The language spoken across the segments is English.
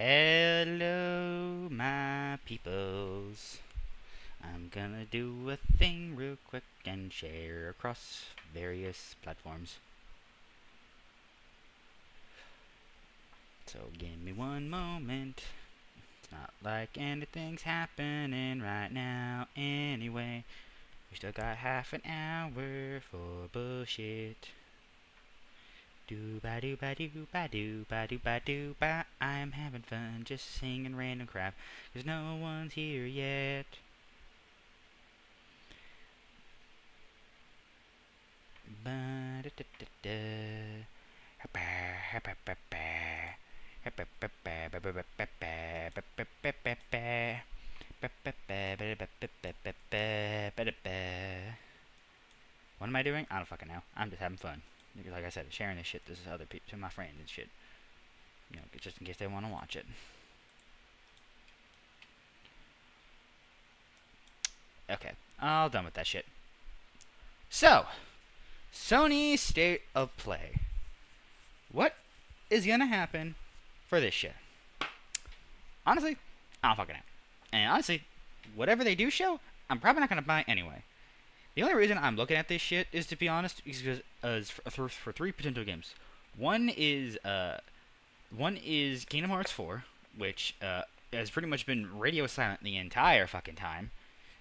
Hello, my peoples. I'm gonna do a thing real quick and share across various platforms. So give me one moment. It's not like anything's happening right now anyway. We still got half an hour for bullshit. Do-ba-do-ba-do-ba-do-ba-do-ba-do-ba. I'm having fun just singing random crap, 'cause no one's here yet. What am I doing? I don't fucking know. I'm just having fun. Like I said, sharing this shit to other people, to my friends and shit. You know, just in case they want to watch it. Okay, all done with that shit. So, Sony State of Play. What is gonna happen for this shit? Honestly, I don't fucking know. And honestly, whatever they do show, I'm probably not gonna buy anyway. The only reason I'm looking at this shit is, to be honest, is because for three potential games. One is Kingdom Hearts 4, which has pretty much been radio silent the entire fucking time,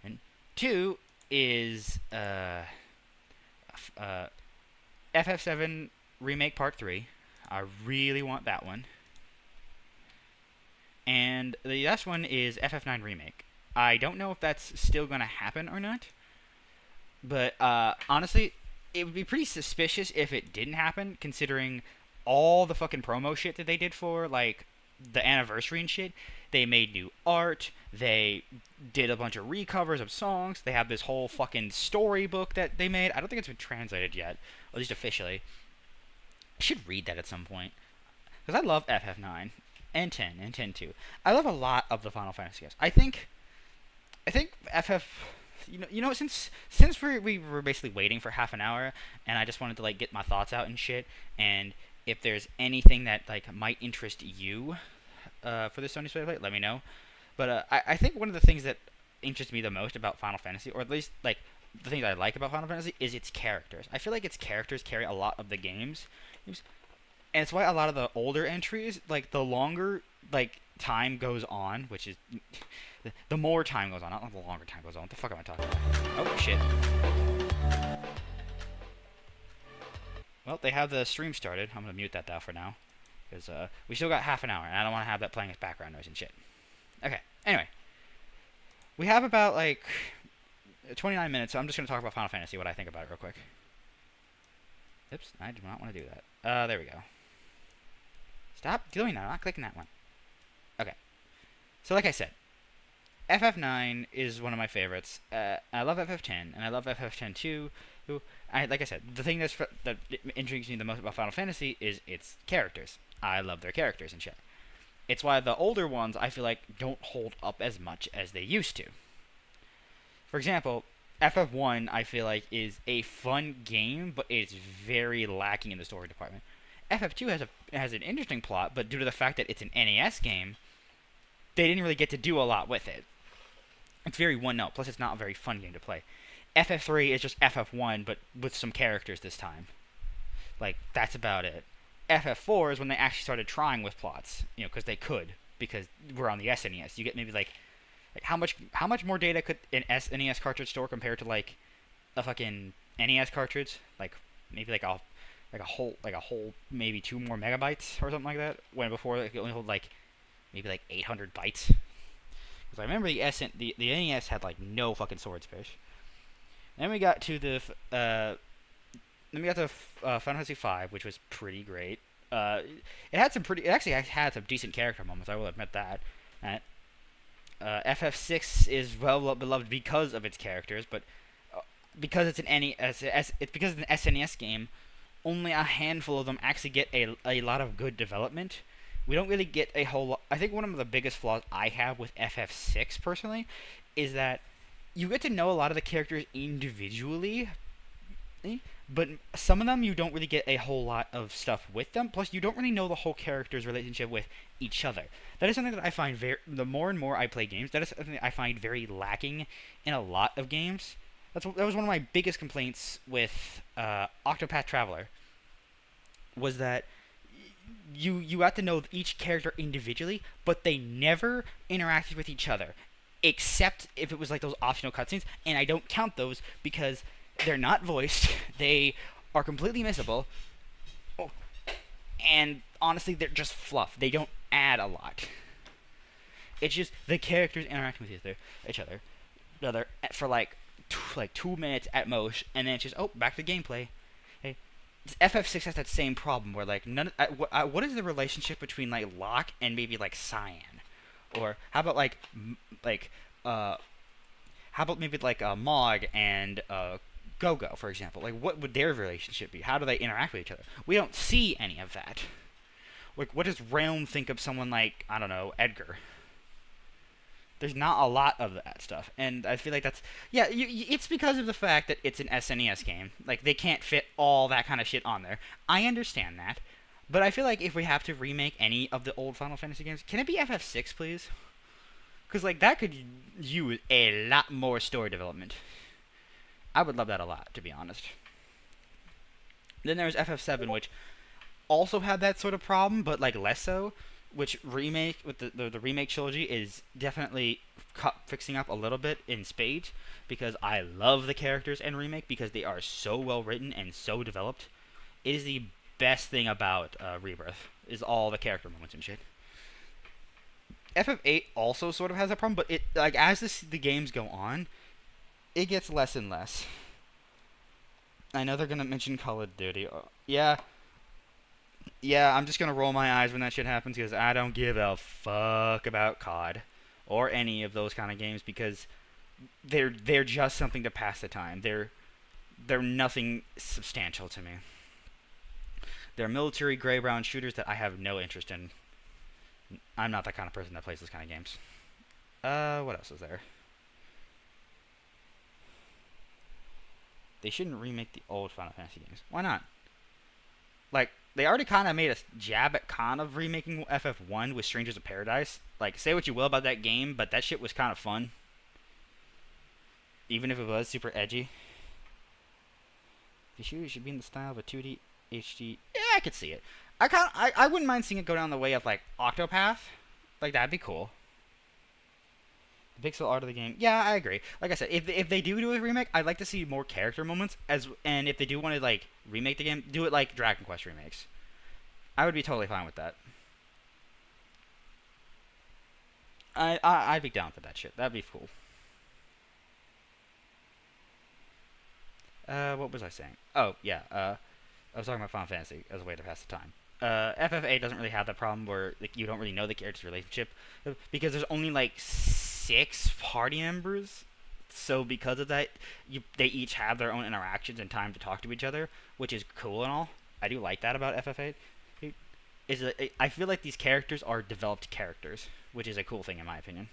and two is FF7 Remake Part 3. I really want that one. And the last one is FF9 Remake. I don't know if that's still going to happen or not. But honestly, it would be pretty suspicious if it didn't happen, considering all the fucking promo shit that they did for, like, the anniversary and shit. They made new art. They did a bunch of recovers of songs. They have this whole fucking storybook that they made. I don't think it's been translated yet, at least officially. I should read that at some point, because I love FF9 and 10 and 10 too. I love a lot of the Final Fantasy games. I think FF. Since we were basically waiting for half an hour, and I just wanted to, like, get my thoughts out and shit, and if there's anything that, like, might interest you for the Sony State of Play, let me know. But I think one of the things that interests me the most about Final Fantasy, or at least, like, the things I like about Final Fantasy, is its characters. I feel like its characters carry a lot of the games, and it's why a lot of the older entries, like, the longer, like, time goes on, which is the more time goes on, not the longer time goes on. What the fuck am I talking about? Oh shit. Well, they have the stream started. I'm gonna mute that though for now, because we still got half an hour, and I don't want to have that playing as background noise and shit. Okay. Anyway, we have about, like, 29 minutes, so I'm just gonna talk about Final Fantasy, what I think about it real quick. Oops, I do not want to do that. There we go. Stop doing that. I'm not clicking that one. Okay. So, like I said, FF9 is one of my favorites. I love FF10, and I love FF10 too. Like I said, the thing that intrigues me the most about Final Fantasy is its characters. I love their characters and shit. It's why the older ones, I feel like, don't hold up as much as they used to. For example, FF1, I feel like, is a fun game, but it's very lacking in the story department. FF2 has an interesting plot, but due to the fact that it's an NES game, they didn't really get to do a lot with it. It's very one-note, plus it's not a very fun game to play. FF3 is just FF1, but with some characters this time. Like, that's about it. FF4 is when they actually started trying with plots, because they could, because we're on the SNES. You get maybe, like how much more data could an SNES cartridge store compared to, like, a fucking NES cartridge? Like, maybe like a whole maybe 2 more megabytes or something like that. When before it could only hold, like, maybe like 800 bytes. Because I remember the NES had, like, no fucking swords fish. Then we got to Final Fantasy V, which was pretty great. It actually had some decent character moments. I will admit that. FF6 is well beloved because of its characters, but because it's an because it's an SNES game, only a handful of them actually get a lot of good development. We don't really get a whole lot. I think one of the biggest flaws I have with FF6 personally is that you get to know a lot of the characters individually, but some of them you don't really get a whole lot of stuff with them. Plus, you don't really know the whole character's relationship with each other. That is something that I find very. The more and more I play games, that is something that I find very lacking in a lot of games. That was one of my biggest complaints with Octopath Traveler. Was that you got to know each character individually, but they never interacted with each other, except if it was like those optional cutscenes, and I don't count those because they're not voiced. They are completely missable. Oh, and honestly, they're just fluff. They don't add a lot. It's just the characters interacting with each other for like 2 minutes at most, and then it's just back to gameplay. Hey, FF6 has that same problem where like what is the relationship between like Locke and maybe like Cyan, or how about how about maybe like Mog and Go-Go, for example? Like, what would their relationship be? How do they interact with each other? We don't see any of that. Like, what does Realm think of someone like, I don't know, Edgar? There's not a lot of that stuff, and I feel like that's it's because of the fact that it's an SNES game. Like, they can't fit all that kind of shit on there. I understand that, but I feel like if we have to remake any of the old Final Fantasy games, can it be FF6, please? Because like that could use a lot more story development. I would love that a lot, to be honest. Then there's FF7, which also had that sort of problem, but like less so. Which remake with the remake trilogy is definitely fixing up a little bit in spades, because I love the characters in remake because they are so well written and so developed. It is the best thing about Rebirth is all the character moments and shit. FF8 also sort of has a problem, but it like as the games go on, it gets less and less. I know they're gonna mention Call of Duty. Yeah, I'm just gonna roll my eyes when that shit happens because I don't give a fuck about COD or any of those kind of games because they're just something to pass the time. They're nothing substantial to me. They're military gray-brown shooters that I have no interest in. I'm not that kind of person that plays those kind of games. What else is there? They shouldn't remake the old Final Fantasy games. Why not? Like, they already kind of made a jab at kind of remaking FF1 with Strangers of Paradise. Like, say what you will about that game, but that shit was kind of fun. Even if it was super edgy. The shoot should be in the style of a 2D HD. Yeah, I could see it. I wouldn't mind seeing it go down the way of, like, Octopath. Like, that'd be cool. The pixel art of the game. Yeah, I agree. Like I said, if they do a remake, I'd like to see more character moments. And if they do want to, like, remake the game, do it like Dragon Quest remakes. I would be totally fine with that. I'd be down for that shit. That'd be cool. What was I saying? Oh, yeah, I was talking about Final Fantasy as a way to pass the time. FF8 doesn't really have that problem where like, you don't really know the character's relationship because there's only like 6 party members. So because of that, they each have their own interactions and time to talk to each other, which is cool and all. I do like that about FF8. I feel like these characters are developed characters, which is a cool thing in my opinion.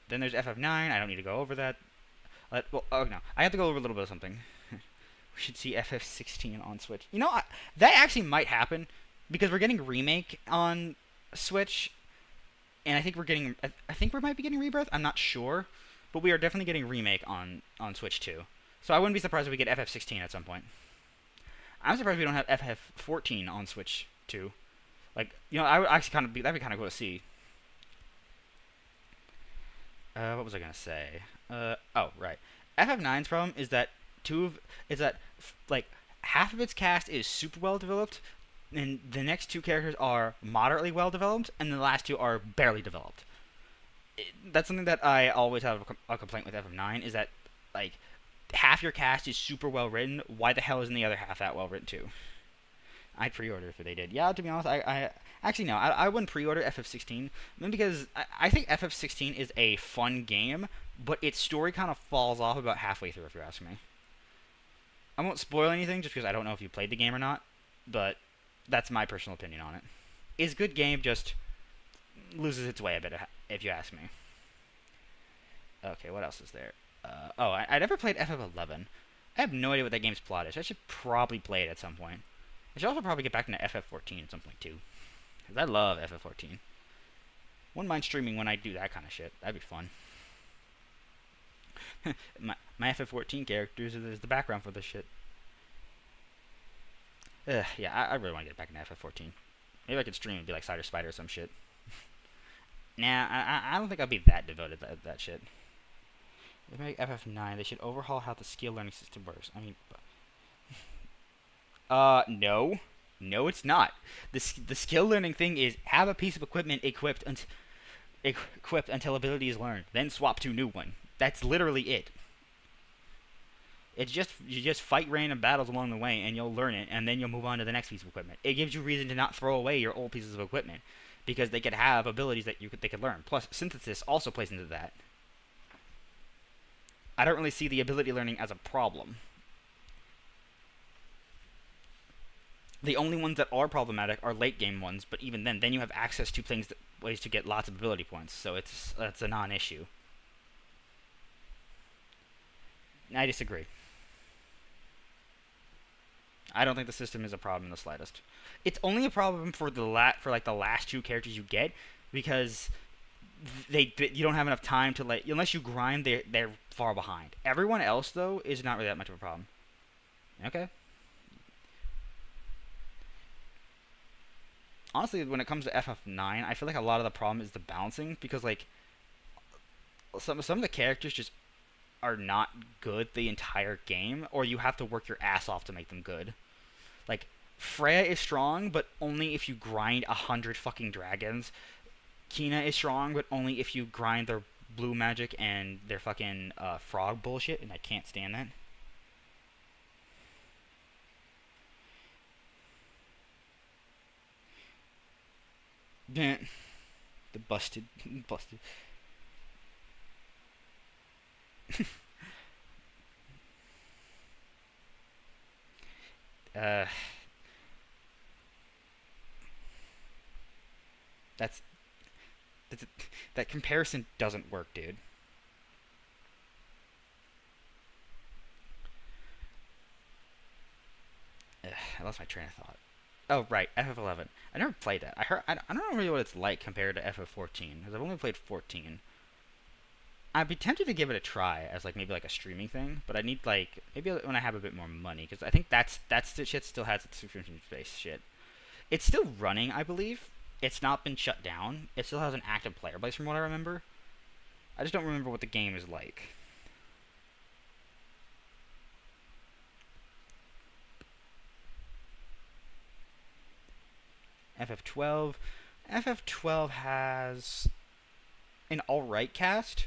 Then there's FF9. I don't need to go over that. No, I have to go over a little bit of something. We should see FF16 on Switch. You know, that actually might happen because we're getting remake on Switch, and I think we might be getting Rebirth. I'm not sure, but we are definitely getting remake on Switch too. So I wouldn't be surprised if we get FF16 at some point. I'm surprised we don't have FF14 on Switch too. Like, you know, I would actually that'd be kind of cool to see. What was I gonna say? Oh right. FF9's problem is that like half of its cast is super well developed, and the next 2 characters are moderately well developed, and the last 2 are barely developed. That's something that I always have a complaint with FF9 is that like half your cast is super well written. Why the hell isn't the other half that well written too? I'd pre-order if they did. Yeah, to be honest, I actually no, I wouldn't pre-order FF16 because I think FF16 is a fun game, but its story kind of falls off about halfway through, if you ask me. I won't spoil anything just because I don't know if you played the game or not, but that's my personal opinion on it. It's a good game, just loses its way a bit, if you ask me. Okay, what else is there? I never played FF11. I have no idea what that game's plot is. I should probably play it at some point. I should also probably get back into FF14 at some point too, because I love FF14. Wouldn't mind streaming when I do that kind of shit. That'd be fun. my FF14 characters is the background for this shit. Yeah, I really want to get back into FF14. Maybe I could stream and be like Cider Spider or some shit. Nah, I don't think I'll be that devoted to that shit. They make FF9. They should overhaul how the skill learning system works. I mean, no. No, it's not. The skill learning thing is have a piece of equipment equipped until ability is learned, then swap to new one. That's literally it. It's just you just fight random battles along the way, and you'll learn it, and then you'll move on to the next piece of equipment. It gives you reason to not throw away your old pieces of equipment, because they could have abilities that they could learn. Plus, synthesis also plays into that. I don't really see the ability learning as a problem. The only ones that are problematic are late game ones, but even then you have access to ways to get lots of ability points, so that's a non-issue. I disagree. I don't think the system is a problem in the slightest. It's only a problem for the last two characters you get, because you don't have enough time to unless you grind, they're far behind. Everyone else though is not really that much of a problem. Okay. Honestly, when it comes to FF9, I feel like a lot of the problem is the balancing, because like some of the characters just are not good the entire game, or you have to work your ass off to make them good. Like, Freya is strong, but only if you grind 100 fucking dragons. Kina is strong, but only if you grind their blue magic and their fucking frog bullshit, and I can't stand that. The busted. uh, that's that comparison doesn't work, dude. I lost my train of thought. Oh, right, FF11. I never played that. I don't know really what it's like compared to FF14, because I've only played 14. I'd be tempted to give it a try as maybe a streaming thing, but I need maybe when I have a bit more money, because I think that's the shit still has its subscription based shit. It's still running, I believe. It's not been shut down. It still has an active player base from what I remember. I just don't remember what the game is like. FF12. FF12 has an alright cast,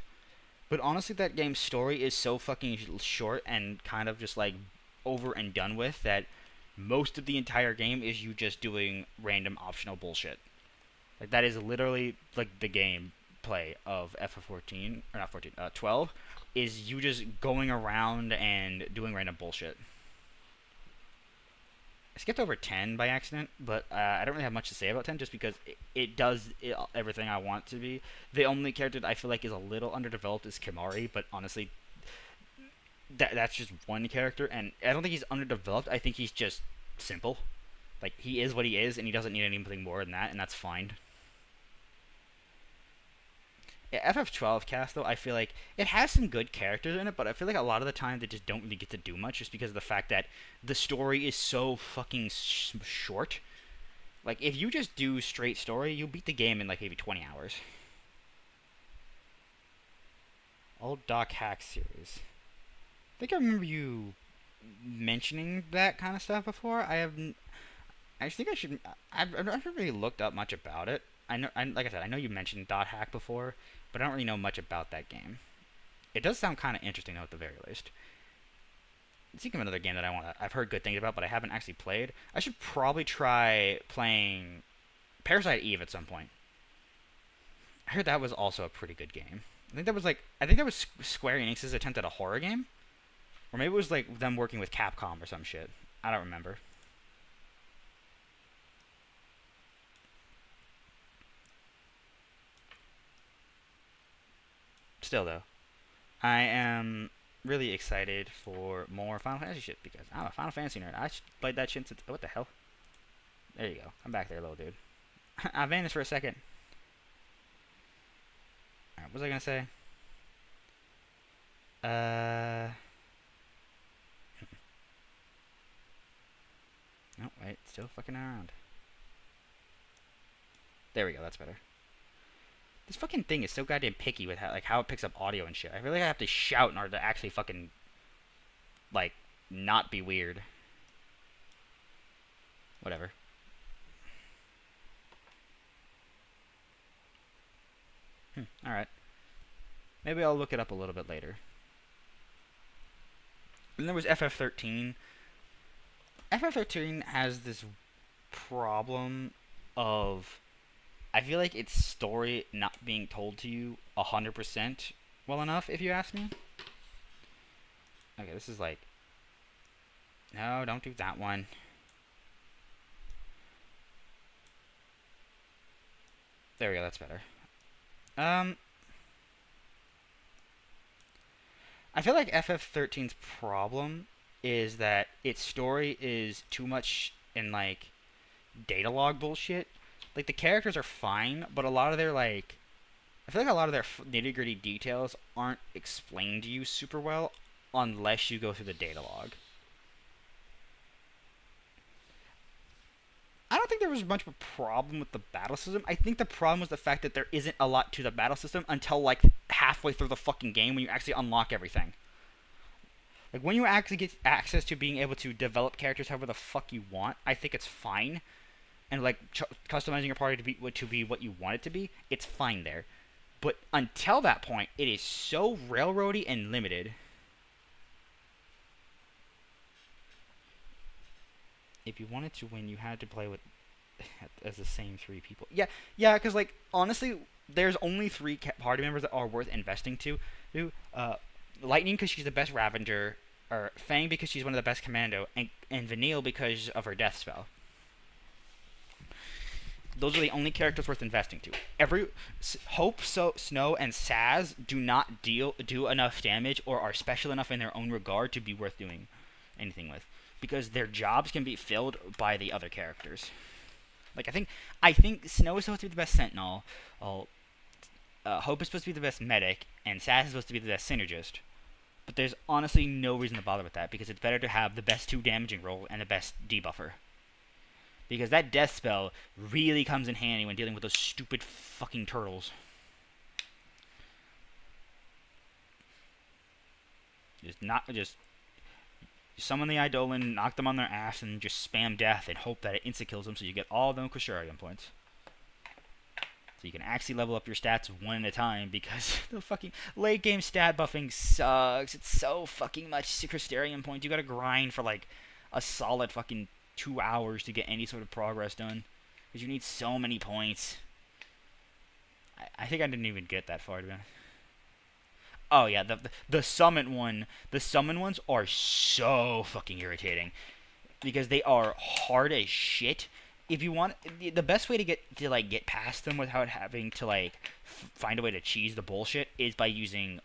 but honestly that game's story is so fucking short and kind of just over and done with that most of the entire game is you just doing random optional bullshit. That is literally the gameplay of FF14, or not 14, 12, is you just going around and doing random bullshit. I skipped over 10 by accident, but I don't really have much to say about 10 just because it does everything I want it to be. The only character that I feel like is a little underdeveloped is Kimari, but honestly, that's just one character, and I don't think he's underdeveloped. I think he's just simple. He is what he is, and he doesn't need anything more than that, and that's fine. Yeah, FF12 cast, though, I feel like it has some good characters in it, but I feel like a lot of the time they just don't really get to do much just because of the fact that the story is so fucking short. If you just do straight story, you'll beat the game in, maybe 20 hours. Old Doc Hack series. I think I remember you mentioning that kind of stuff before. I think I should... I've never really looked up much about it. Like I said, I know you mentioned Dot Hack before, but I don't really know much about that game. It does sound kind of interesting, though, at the very least. Think of another game that I've heard good things about, but I haven't actually played. I should probably try playing Parasite Eve at some point. I heard that was also a pretty good game. I think that was Square Enix's attempt at a horror game, or maybe it was them working with Capcom or some shit. I don't remember. Still, though, I am really excited for more Final Fantasy shit because I'm a Final Fantasy nerd. I played that shit since. What the hell? There you go. I'm back there, little dude. I vanished for a second. Alright, what was I gonna say? No, wait, still fucking around. There we go, that's better. This fucking thing is so goddamn picky with how it picks up audio and shit. I feel like I have to shout in order to actually fucking, like, not be weird. Whatever. Alright. Maybe I'll look it up a little bit later. And there was FF13. FF13 has this problem of, I feel like its story not being told to you 100% well enough, if you ask me. Okay, this is like... No, don't do that one. There we go, that's better. I feel like FF13's problem is that its story is too much in, like, data log bullshit. Like, the characters are fine, but a lot of their, like... I feel like a lot of their nitty-gritty details aren't explained to you super well unless you go through the data log. I don't think there was much of a problem with the battle system. I think the problem was the fact that there isn't a lot to the battle system until, like, halfway through the fucking game when you actually unlock everything. Like, when you actually get access to being able to develop characters however the fuck you want, I think it's fine. And, like, customizing your party to be what you want it to be, it's fine there. But until that point, it is so railroady and limited. If you wanted to win, you had to play with as the same 3 people. Yeah, because, like, honestly, there's only 3 party members that are worth investing to. Lightning because she's the best Ravager, or Fang because she's one of the best Commando, and Vanille because of her death spell. Those are the only characters worth investing to. Hope, Snow, and Saz do not do enough damage or are special enough in their own regard to be worth doing anything with, because their jobs can be filled by the other characters. Like, I think Snow is supposed to be the best Sentinel. Hope is supposed to be the best medic, and Saz is supposed to be the best synergist. But there's honestly no reason to bother with that, because it's better to have the best 2 damaging roll and the best debuffer. Because that death spell really comes in handy when dealing with those stupid fucking turtles. Just summon the Eidolon, knock them on their ass, and just spam death and hope that it insta-kills them so you get all of them Cruciarium points. So you can actually level up your stats one at a time, because the fucking late game stat buffing sucks. It's so fucking much Cruciarium points. You gotta grind for like a solid fucking 2 hours to get any sort of progress done, because you need so many points. I think I didn't even get that far, to be honest. Oh yeah, the summon one. The summon ones are so fucking irritating because they are hard as shit. If you want, the best way to get past them without having to like find a way to cheese the bullshit is by using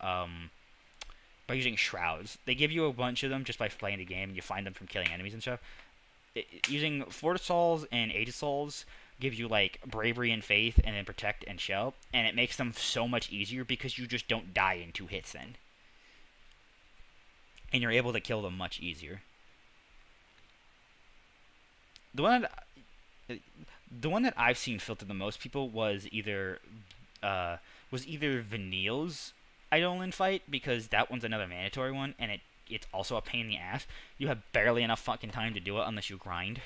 shrouds. They give you a bunch of them just by playing the game. You find them from killing enemies and stuff. Using Fortisals and Aegisols gives you like bravery and faith, and then protect and shell, and it makes them so much easier because you just don't die in 2 hits then, and you're able to kill them much easier. The one that I've seen filter the most people was either Vanille's Eidolon fight, because that one's another mandatory one, and it's also a pain in the ass. You have barely enough fucking time to do it unless you grind.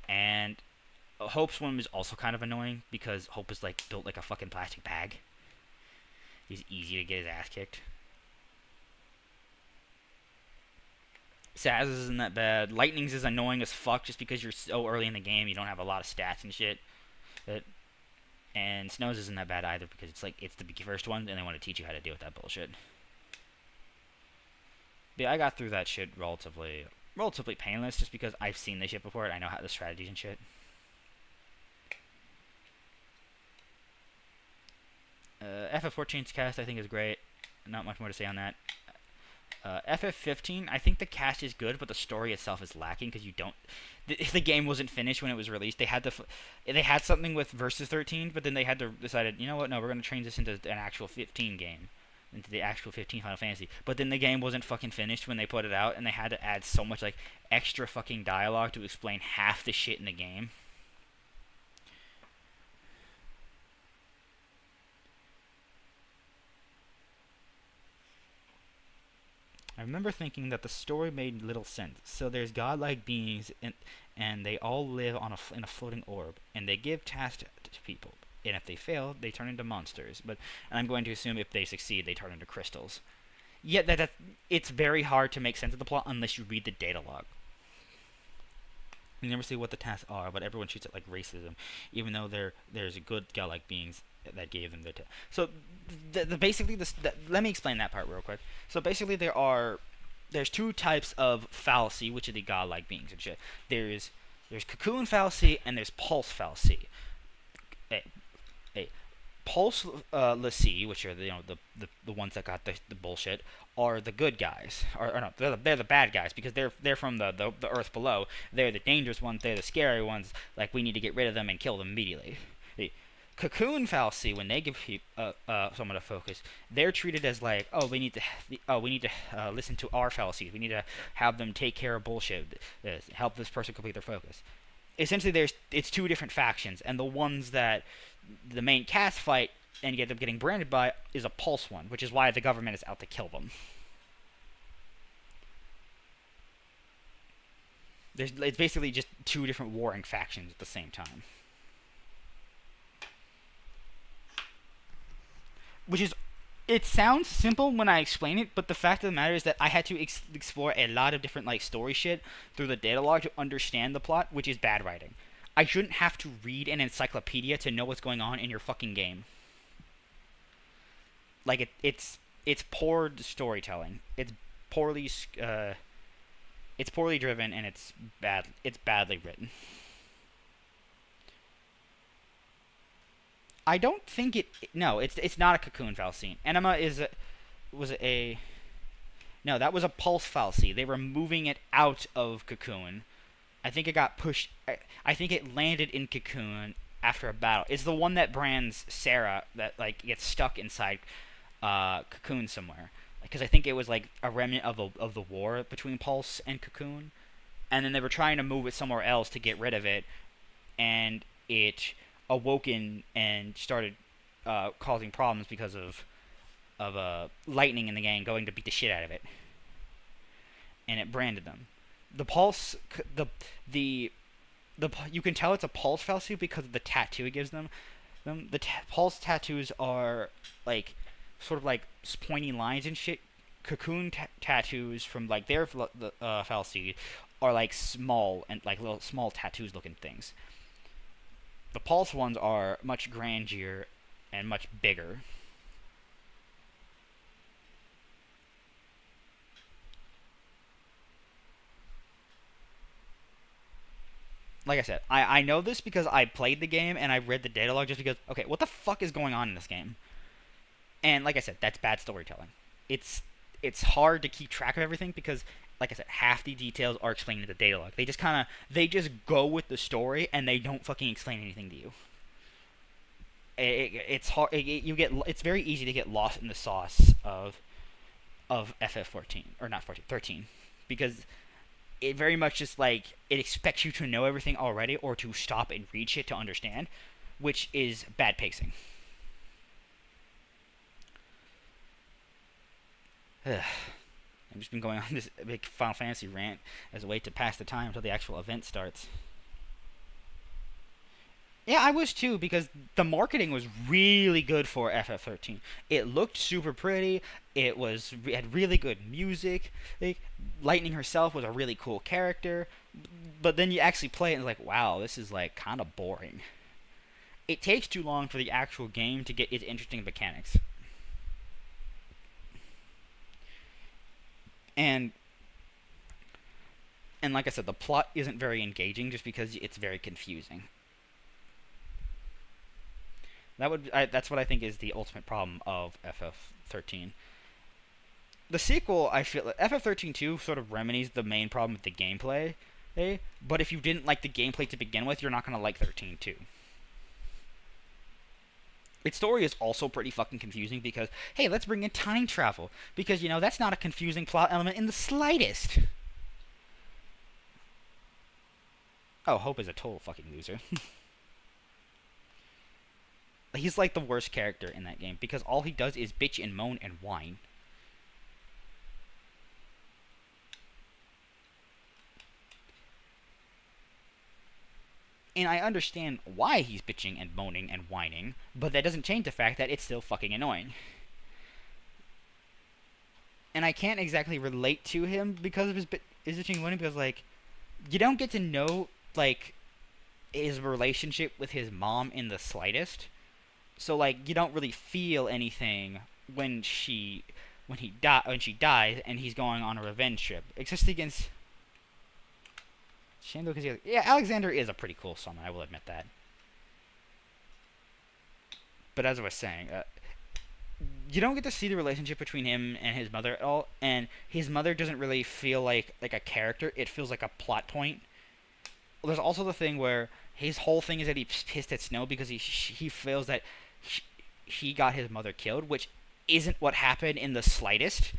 And Hope's one was also kind of annoying because Hope is like built like a fucking plastic bag. He's easy to get his ass kicked. Saz's isn't that bad. Lightning's is annoying as fuck just because you're so early in the game, you don't have a lot of stats and shit. And Snow's isn't that bad either because it's like it's the first one and they want to teach you how to deal with that bullshit. But yeah, I got through that shit relatively painless just because I've seen this shit before and I know how the strategies and shit. FF14's cast I think is great. Not much more to say on that. FF15, I think the cast is good, but the story itself is lacking because you don't. The game wasn't finished when it was released. They had something with Versus 13, but then they had to decided, you know what? No, we're gonna change this into an actual 15 game, into the actual 15 Final Fantasy. But then the game wasn't fucking finished when they put it out, and they had to add so much like extra fucking dialogue to explain half the shit in the game. I remember thinking that the story made little sense. So there's godlike beings, and they all live in a floating orb, and they give tasks to people. And if they fail, they turn into monsters. And I'm going to assume if they succeed, they turn into crystals. Yet it's very hard to make sense of the plot unless you read the data log. You never see what the tasks are, but everyone treats it like racism, even though there's good godlike beings that gave them their so basically let me explain that part real quick. So basically there's two types of fallacy, which are the godlike beings and shit. There's cocoon fallacy and there's pulse fallacy. A pulse lacy, which are the ones that got the bullshit, are the good guys, or no, they're the bad guys because they're from the earth below. They're the dangerous ones. They're the scary ones. Like, we need to get rid of them and kill them immediately. The cocoon fallacy, when they give someone a focus, they're treated as like, we need to listen to our fallacies. We need to have them take care of bullshit, help this person complete their focus. Essentially, it's two different factions, and the ones that the main cast fight and get them getting branded by is a pulse one, which is why the government is out to kill them. It's basically just two different warring factions at the same time. It sounds simple when I explain it, but the fact of the matter is that I had to explore a lot of different like story shit through the data log to understand the plot, which is bad writing. I shouldn't have to read an encyclopedia to know what's going on in your fucking game. Like, it's poor storytelling. It's poorly driven, and it's badly written. I don't think it's not a cocoon fallacy. Enema no, that was a pulse fallacy. They were moving it out of cocoon. I think it got pushed. I think it landed in cocoon after a battle. It's the one that brands Sarah that like gets stuck inside cocoon somewhere. Because I think it was like a remnant of the war between Pulse and Cocoon, and then they were trying to move it somewhere else to get rid of it, and it awoken and started causing problems because of lightning in the gang going to beat the shit out of it, and it branded them. The Pulse, you can tell it's a Pulse fallacy because of the tattoo it gives them. The Pulse tattoos are like sort of like pointy lines and shit. Cocoon tattoos from like their fallacy are like small and like little small tattoos looking things. The Pulse ones are much grandeur and much bigger. Like I said, I know this because I played the game and I read the data log just because, okay, what the fuck is going on in this game? And like I said, that's bad storytelling. It's hard to keep track of everything because, like I said, half the details are explained in the data log. They just go with the story and they don't fucking explain anything to you. It's hard. It's very easy to get lost in the sauce of FF14 or not 14, 13, because it very much just like it expects you to know everything already or to stop and read shit to understand, which is bad pacing. I've just been going on this big Final Fantasy rant as a way to pass the time until the actual event starts. Yeah, I was too, because the marketing was really good for FF13. It looked super pretty. It had really good music. Like, Lightning herself was a really cool character. But then you actually play it and it's like, wow, this is like kind of boring. It takes too long for the actual game to get its interesting mechanics. And like I said, the plot isn't very engaging just because it's very confusing. That's what I think is the ultimate problem of FF13. the sequel, I feel like FF13-2 sort of remedies the main problem with the gameplay. But if you didn't like the gameplay to begin with, you're not gonna like 13-2. Its story is also pretty fucking confusing because, hey, let's bring in time travel. Because, that's not a confusing plot element in the slightest. Oh, Hope is a total fucking loser. He's like the worst character in that game because all he does is bitch and moan and whine. And I understand why he's bitching and moaning and whining, but that doesn't change the fact that it's still fucking annoying. And I can't exactly relate to him because of his bitching and whining because, like, you don't get to know, like, his relationship with his mom in the slightest. So, like, you don't really feel anything when she dies and he's going on a revenge trip. Except against Shando, because Alexander is a pretty cool summon, I will admit that. But as I was saying, you don't get to see the relationship between him and his mother at all, and his mother doesn't really feel like a character. It feels like a plot point. There's also the thing where his whole thing is that he's pissed at Snow because he feels that he got his mother killed, which isn't what happened in the slightest.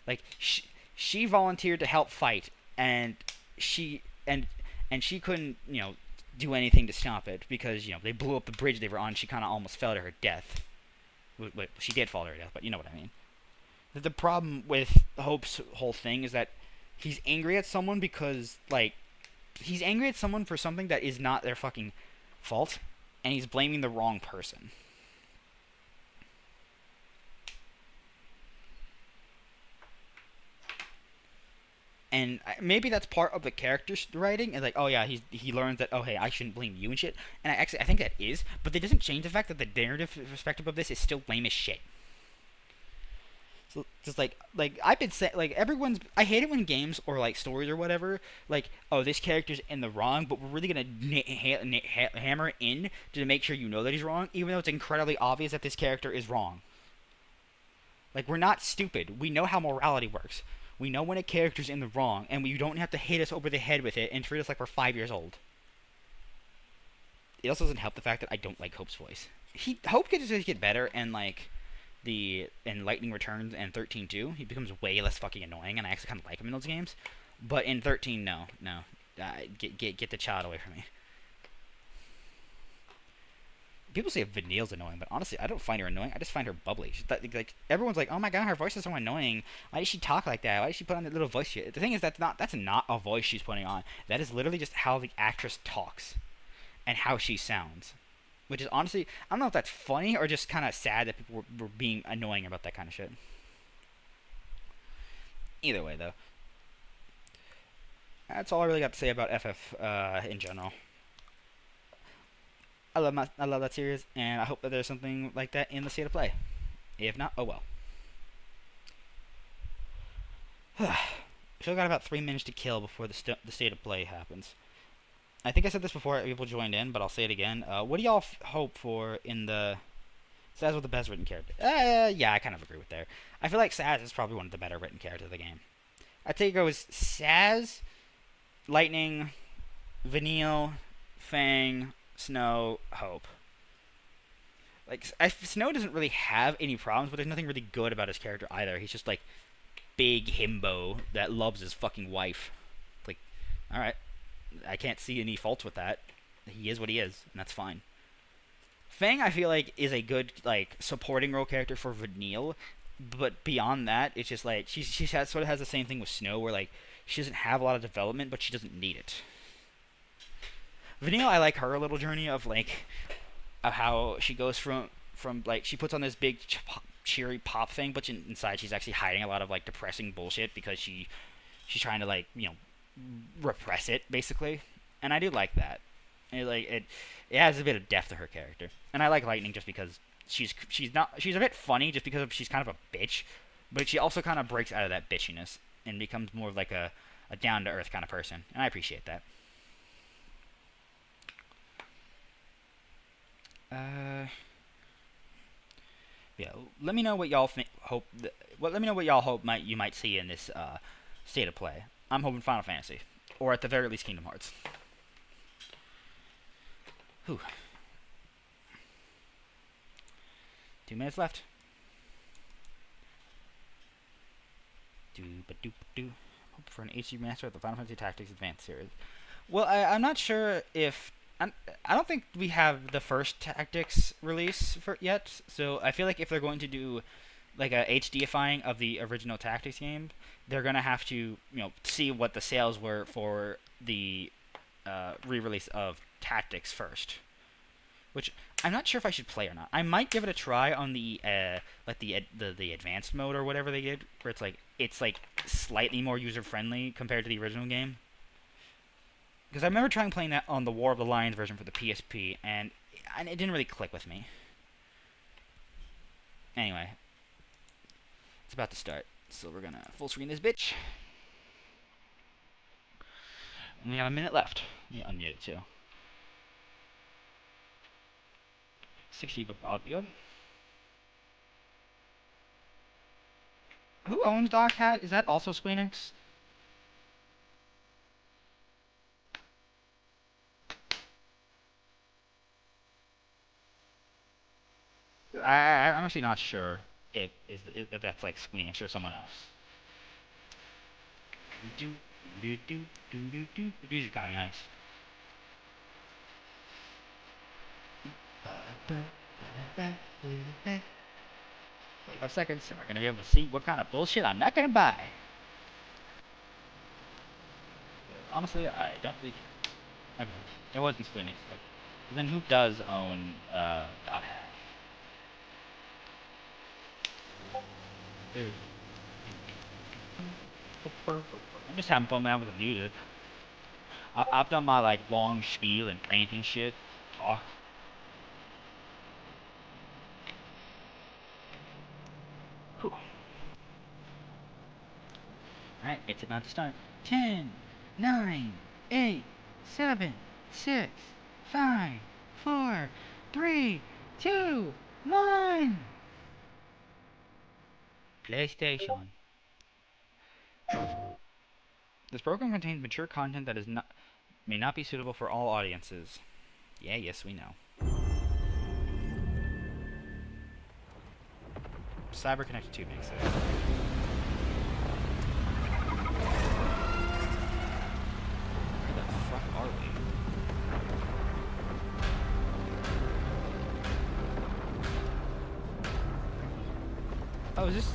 Like, she volunteered to help fight, and she couldn't, do anything to stop it because, they blew up the bridge they were on. She kind of almost fell to her death. She did fall to her death, but you know what I mean. The problem with Hope's whole thing is that he's angry at someone because, like, he's angry at someone for something that is not their fucking fault, and he's blaming the wrong person. And maybe that's part of the character writing. And like, oh yeah, he learns that, oh hey, I shouldn't blame you and shit. And I think that is, but that doesn't change the fact that the narrative perspective of this is still lame as shit. So just like I've been saying, like I hate it when games or like stories or whatever, like, oh, this character's in the wrong, but we're really gonna hammer in to make sure you know that he's wrong, even though it's incredibly obvious that this character is wrong. Like, we're not stupid. We know how morality works. We know when a character's in the wrong, and you don't have to hit us over the head with it and treat us like we're 5 years old. It also doesn't help the fact that I don't like Hope's voice. Hope gets to get better, and like in Lightning Returns and 13-2, he becomes way less fucking annoying, and I actually kind of like him in those games. But in 13, no, get the child away from me. People say Vanille's annoying, but honestly, I don't find her annoying. I just find her bubbly. Like, everyone's like, oh my god, her voice is so annoying. Why does she talk like that? Why does she put on that little voice shit? The thing is, that's not a voice she's putting on. That is literally just how the actress talks and how she sounds. Which is honestly, I don't know if that's funny or just kind of sad that people were being annoying about that kind of shit. Either way, though, that's all I really got to say about FF in general. I love that series, and I hope that there's something like that in the state of play. If not, oh well. Still got about 3 minutes to kill before the state of play happens. I think I said this before people joined in, but I'll say it again. What do y'all hope for in the Saz with the best written character? Yeah, I kind of agree with there. I feel like Saz is probably one of the better written characters of the game. I'd say it goes Saz, Lightning, Vanille, Fang, Snow, Hope. Like, Snow doesn't really have any problems, but there's nothing really good about his character either. He's just like big himbo that loves his fucking wife. Like, alright, I can't see any faults with that. He is what he is, and that's fine. Fang, I feel like, is a good, like, supporting role character for Vanille, but beyond that, it's just like she sort of has the same thing with Snow, where like she doesn't have a lot of development, but she doesn't need it. Vanille, I like her little journey of like of how she goes from like she puts on this big cheery pop thing, but inside she's actually hiding a lot of like depressing bullshit because she's trying to like repress it basically, and I do like that. And it adds a bit of depth to her character, and I like Lightning just because she's a bit funny just because she's kind of a bitch, but she also kind of breaks out of that bitchiness and becomes more of like a down to earth kind of person, and I appreciate that. Yeah, let me know what y'all think. hope. Well, let me know what y'all hope you might see in this state of play. I'm hoping Final Fantasy, or at the very least Kingdom Hearts. Whew. 2 minutes left. Hope for an HD remaster of the Final Fantasy Tactics Advanced series. Well, I'm not sure if I don't think we have the first Tactics release for yet. So I feel like if they're going to do like a HDifying of the original Tactics game, they're gonna have to see what the sales were for the re-release of Tactics first. Which I'm not sure if I should play or not. I might give it a try on the like the advanced mode or whatever they did, where it's like slightly more user friendly compared to the original game. Because I remember trying playing that on the War of the Lions version for the PSP, and it didn't really click with me. Anyway, it's about to start, so we're gonna full screen this bitch. And we have a minute left. Yeah, unmute it too. 60 audio. Who owns Dog Hat? Is that also Squeenix? I'm actually not sure if that's like Squeenix or someone else. These are kind of nice. 5 seconds, and we're gonna be able to see what kind of bullshit I'm not gonna buy. Honestly, I don't really care. Okay, it wasn't Squeenix, but then who does own Dot Hat? I'm just having fun now with the music. I've done my like long spiel and ranting shit. Oh. Alright, it's about to start. 10, 9, 8, 7, 6, 5, 4, 3, 2, 1. PlayStation. This program contains mature content that may not be suitable for all audiences. Yeah, yes, we know. Cyber Connected 2 makes it. Where the fuck are we? Oh, is this...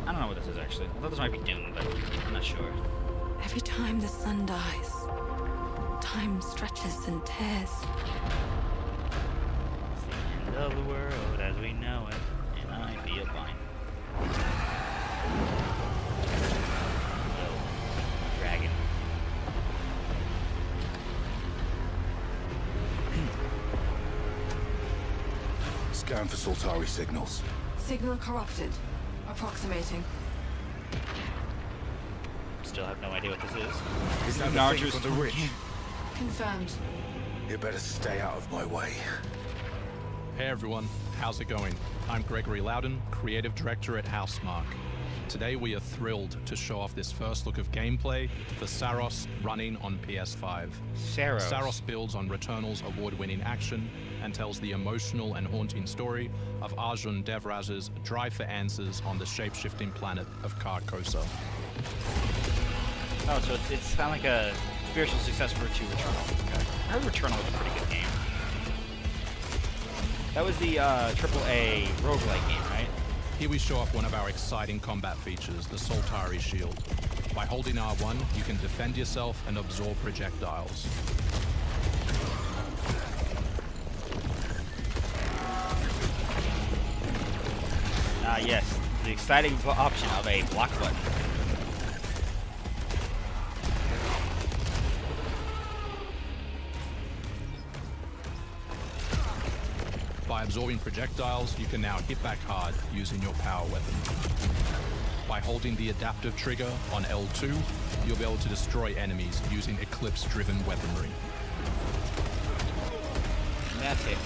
I don't know what this is actually. I thought this might be Doom, but I'm not sure. Every time the sun dies, time stretches and tears. It's the end of the world as we know it, and I feel fine. Yo, dragon. Scan for Soltari signals. Signal corrupted. Approximating. Still have no idea what this is. Is that the thing for the rich? Confirmed. You better stay out of my way. Hey everyone, how's it going? I'm Gregory Loudon, Creative Director at Housemarque. Today we are thrilled to show off this first look of gameplay for Saros running on PS5. Saros builds on Returnal's award-winning action and tells the emotional and haunting story of Arjun Devraz's drive for answers on the shape-shifting planet of Carcosa. Oh, so it's kind of like a spiritual successor to Returnal. Okay. I heard Returnal was a pretty good game. That was the AAA roguelike game, right? Here we show off one of our exciting combat features, the Soltari Shield. By holding R1, you can defend yourself and absorb projectiles. Yes, the exciting option of a block button. By absorbing projectiles, you can now hit back hard using your power weapon. By holding the adaptive trigger on L2, you'll be able to destroy enemies using Eclipse-driven weaponry. That's it.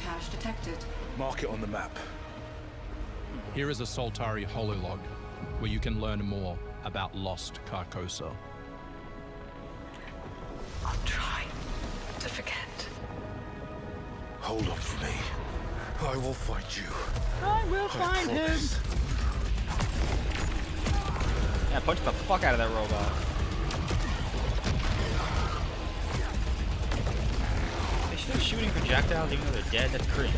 cache detected. Mark it on the map. Here is a Soltari hololog, where you can learn more about lost Carcosa. I'll try to forget. Hold up for me. I will find you. I will find him. Yeah, punch the fuck out of that robot. They're still shooting projectiles even though they're dead. That's cringe.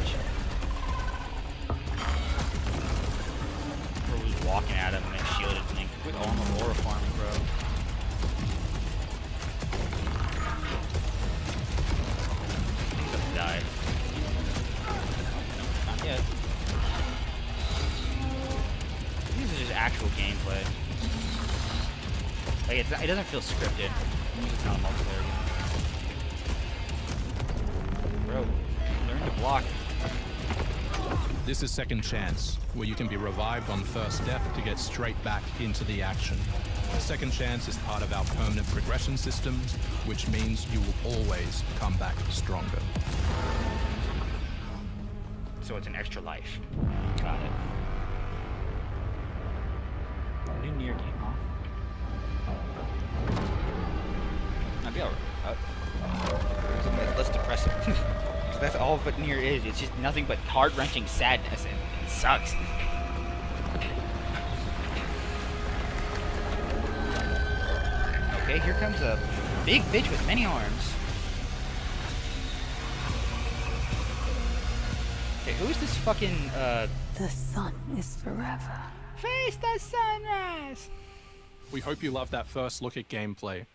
Bro was walking at him and they shielded him. Like, quit armor aura farming, bro. He's gonna die. Not yet. These are just actual gameplay. Like it doesn't feel scripted. It's not a multiplayer game. Bro, learn to block. This is Second Chance, where you can be revived on first death to get straight back into the action. Second Chance is part of our permanent progression systems, which means you will always come back stronger. So it's an extra life. Got it. New Nier game, huh? I'd be alright. It's less depressing. That's all what Nier is. It's just nothing but heart-wrenching sadness, and it sucks. Okay, here comes a big bitch with many arms. Okay, who is this fucking, The sun is forever. Face the sunrise! We hope you loved that first look at gameplay.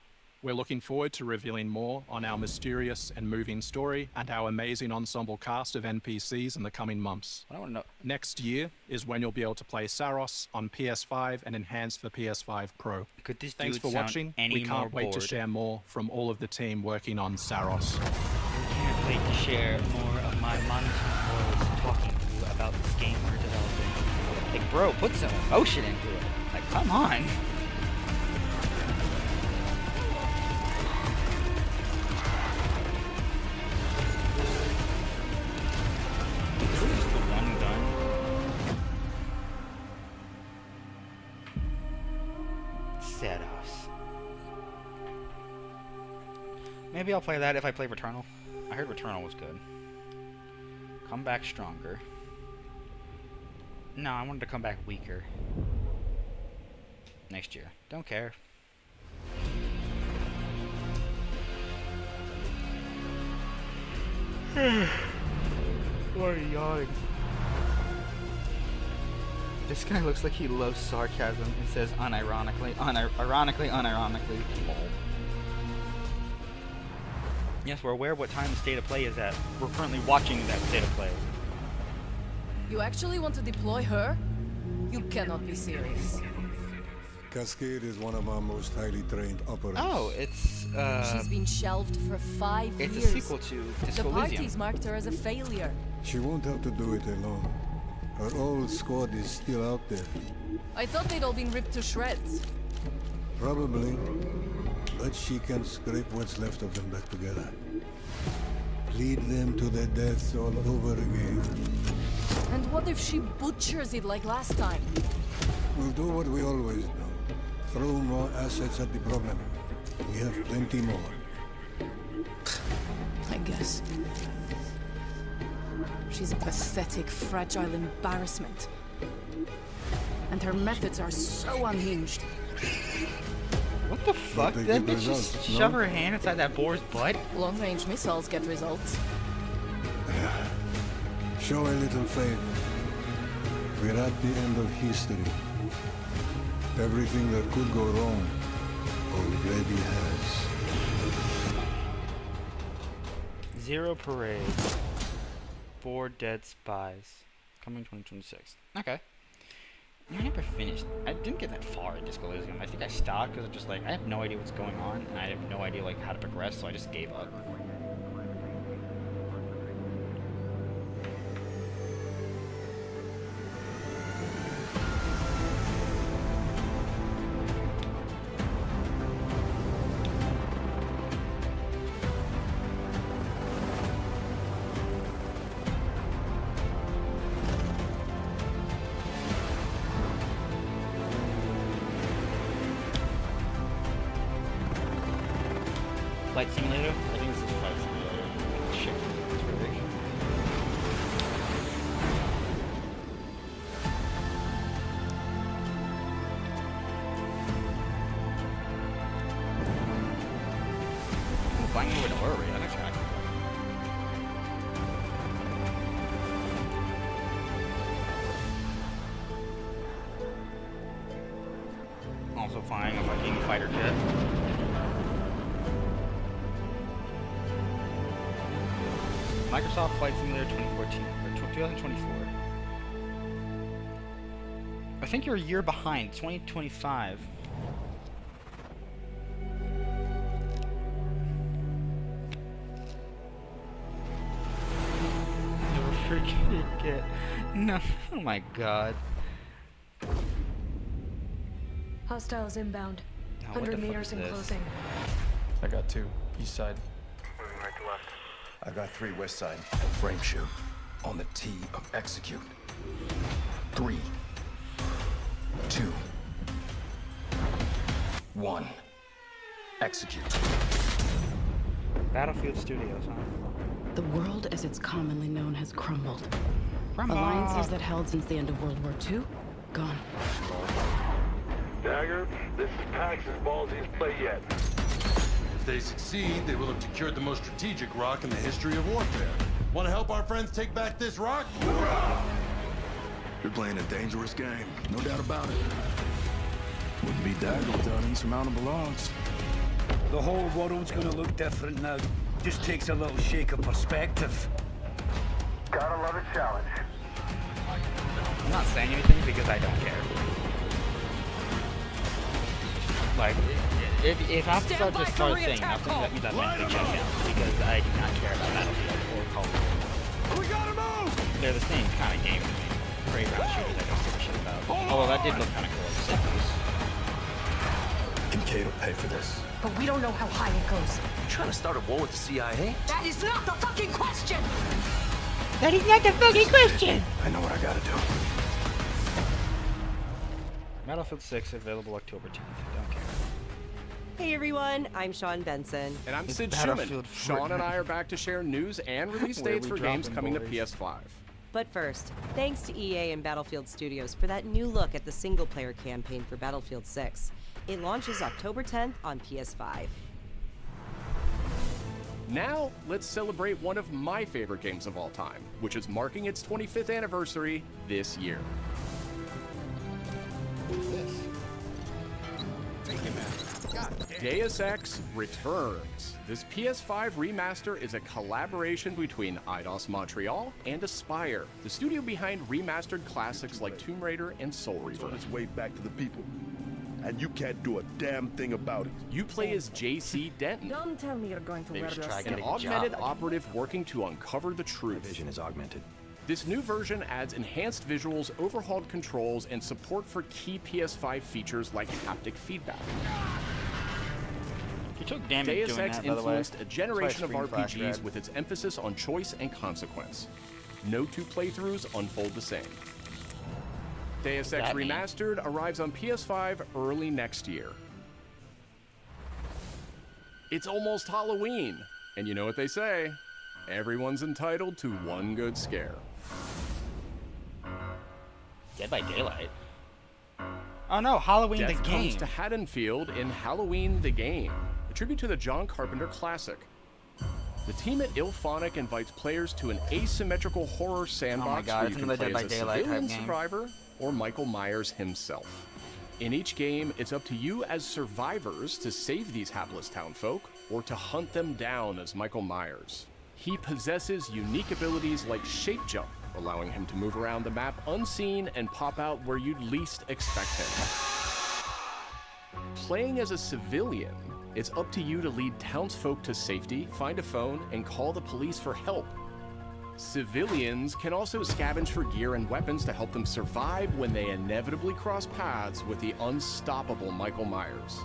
We're looking forward to revealing more on our mysterious and moving story and our amazing ensemble cast of NPCs in the coming months. I don't want to know. Next year is when you'll be able to play Saros on PS5 and enhanced for PS5 Pro. Could this Thanks dude for sound watching. any We can't more wait to bored? share more from all of the team working on Saros. I can't wait to share more of my monotone voice talking to you about this game we're developing. Like, bro, put some emotion into it. Like, come on. Is this the one gun? Setos. Maybe I'll play that if I play Returnal. I heard Returnal was good. Come back stronger. No, I wanted to come back weaker. Next year. Don't care. What are you yawning? This guy looks like he loves sarcasm and says unironically, unironically, lol. Yes, we're aware of what time the state of play is at. We're currently watching that state of play. You actually want to deploy her? You cannot be serious. Cascade is one of our most highly trained operators. Oh, it's She's been shelved for 5 it's years. a sequel to The Disco parties Elysium. marked her as a failure. She won't have to do it alone. Her old squad is still out there. I thought they'd all been ripped to shreds. Probably. But she can scrape what's left of them back together. Lead them to their deaths all over again. And what if she butchers it like last time? We'll do what we always do. Throw more assets at the problem. We have plenty more. I guess. She's a pathetic, fragile embarrassment. And her methods are so unhinged. What the fuck? they That get bitch just results, no? shove her hand inside that boar's butt? Long-range missiles get results. Show a little faith. We're at the end of history. Everything that could go wrong already has. Zero Parade. 4 Dead Spies. Coming 2026. Okay. I never finished. I didn't get that far in Disco Elysium. I think I stopped because just like I have no idea what's going on, and I have no idea like how to progress, so I just gave up. Flight Simulator? I think this is Flight Simulator. Shit. It's really big. Ooh, flying over to Ori. That's kind of cool. Also flying a fucking fighter jet. Microsoft Flight Simulator 2014 or 2024. I think you're a year behind. 2025. Never forget. No. Oh my god. Hostiles inbound. Now, what the 100 fuck meters is in this? closing. I got 2, east side. Moving right to left. I got 3 west side. Frame shoot. On the T of execute. 3, 2, 1. Execute. Battlefield Studios, huh? The world as it's commonly known has crumbled. Rumble. Alliances that held since the end of World War II, gone. Dagger, this is Pax's ballsiest play yet. If they succeed, they will have secured the most strategic rock in the history of warfare. Want to help our friends take back this rock? You're playing a dangerous game, no doubt about it. Wouldn't be Dagger without insurmountable odds. The whole world's gonna look different now. Just takes a little shake of perspective. Gotta love a challenge. I'm not saying anything because I don't care. Like, if After just starts saying nothing, that means I'm mentally checked out because I do not care about Battlefield or Call of Duty. We gotta move! They're the same kind of game to me. Great round shooters I don't give a shit about. Although that did look kind of cool. The signals. Kincaid will pay for this. But we don't know how high it goes. You trying to start a war with the CIA? That is not the fucking question! That is not the fucking question! I know what I gotta do. Battlefield 6 available October 10th. Don't care. Hey everyone, I'm Sean Benson. And I'm It's Sid Battlefield Schumann. Sean and I are back to share news and release Where dates we for games dropping, coming to boys? PS5. But first, thanks to EA and Battlefield Studios for that new look at the single-player campaign for Battlefield 6. It launches October 10th on PS5. Now, let's celebrate one of my favorite games of all time, which is marking its 25th anniversary this year. Deus Ex returns. This PS5 remaster is a collaboration between Eidos Montreal and Aspyr, the studio behind remastered classics like Tomb Raider and Soul Reaver. On its way back to the people. And you can't do a damn thing about it. You play as JC Denton, Don't tell me you're going to Maybe wear we should the try same. an getting a augmented job. operative working to uncover the truth. Vision is augmented. This new version adds enhanced visuals, overhauled controls, and support for key PS5 features like haptic feedback. You took damage Deus doing Ex that, by the way. influenced a generation of Screen flash RPGs red. with its emphasis on choice and consequence. No two playthroughs unfold the same. Deus Ex that mean? Remastered arrives on PS5 early next year. It's almost Halloween, and you know what they say, everyone's entitled to one good scare. Dead by Daylight. Oh no, Halloween Death the comes game. to Haddonfield in Halloween the Game, a tribute to the John Carpenter classic. The team at Ilphonic invites players to an asymmetrical horror sandbox God, where it's you can another play Dead as a by Daylight civilian type game. survivor or Michael Myers himself. In each game, it's up to you as survivors to save these hapless townfolk or to hunt them down as Michael Myers. He possesses unique abilities like shape jump, allowing him to move around the map unseen and pop out where you'd least expect him. Playing as a civilian, it's up to you to lead townsfolk to safety, find a phone, and call the police for help. Civilians can also scavenge for gear and weapons to help them survive when they inevitably cross paths with the unstoppable Michael Myers.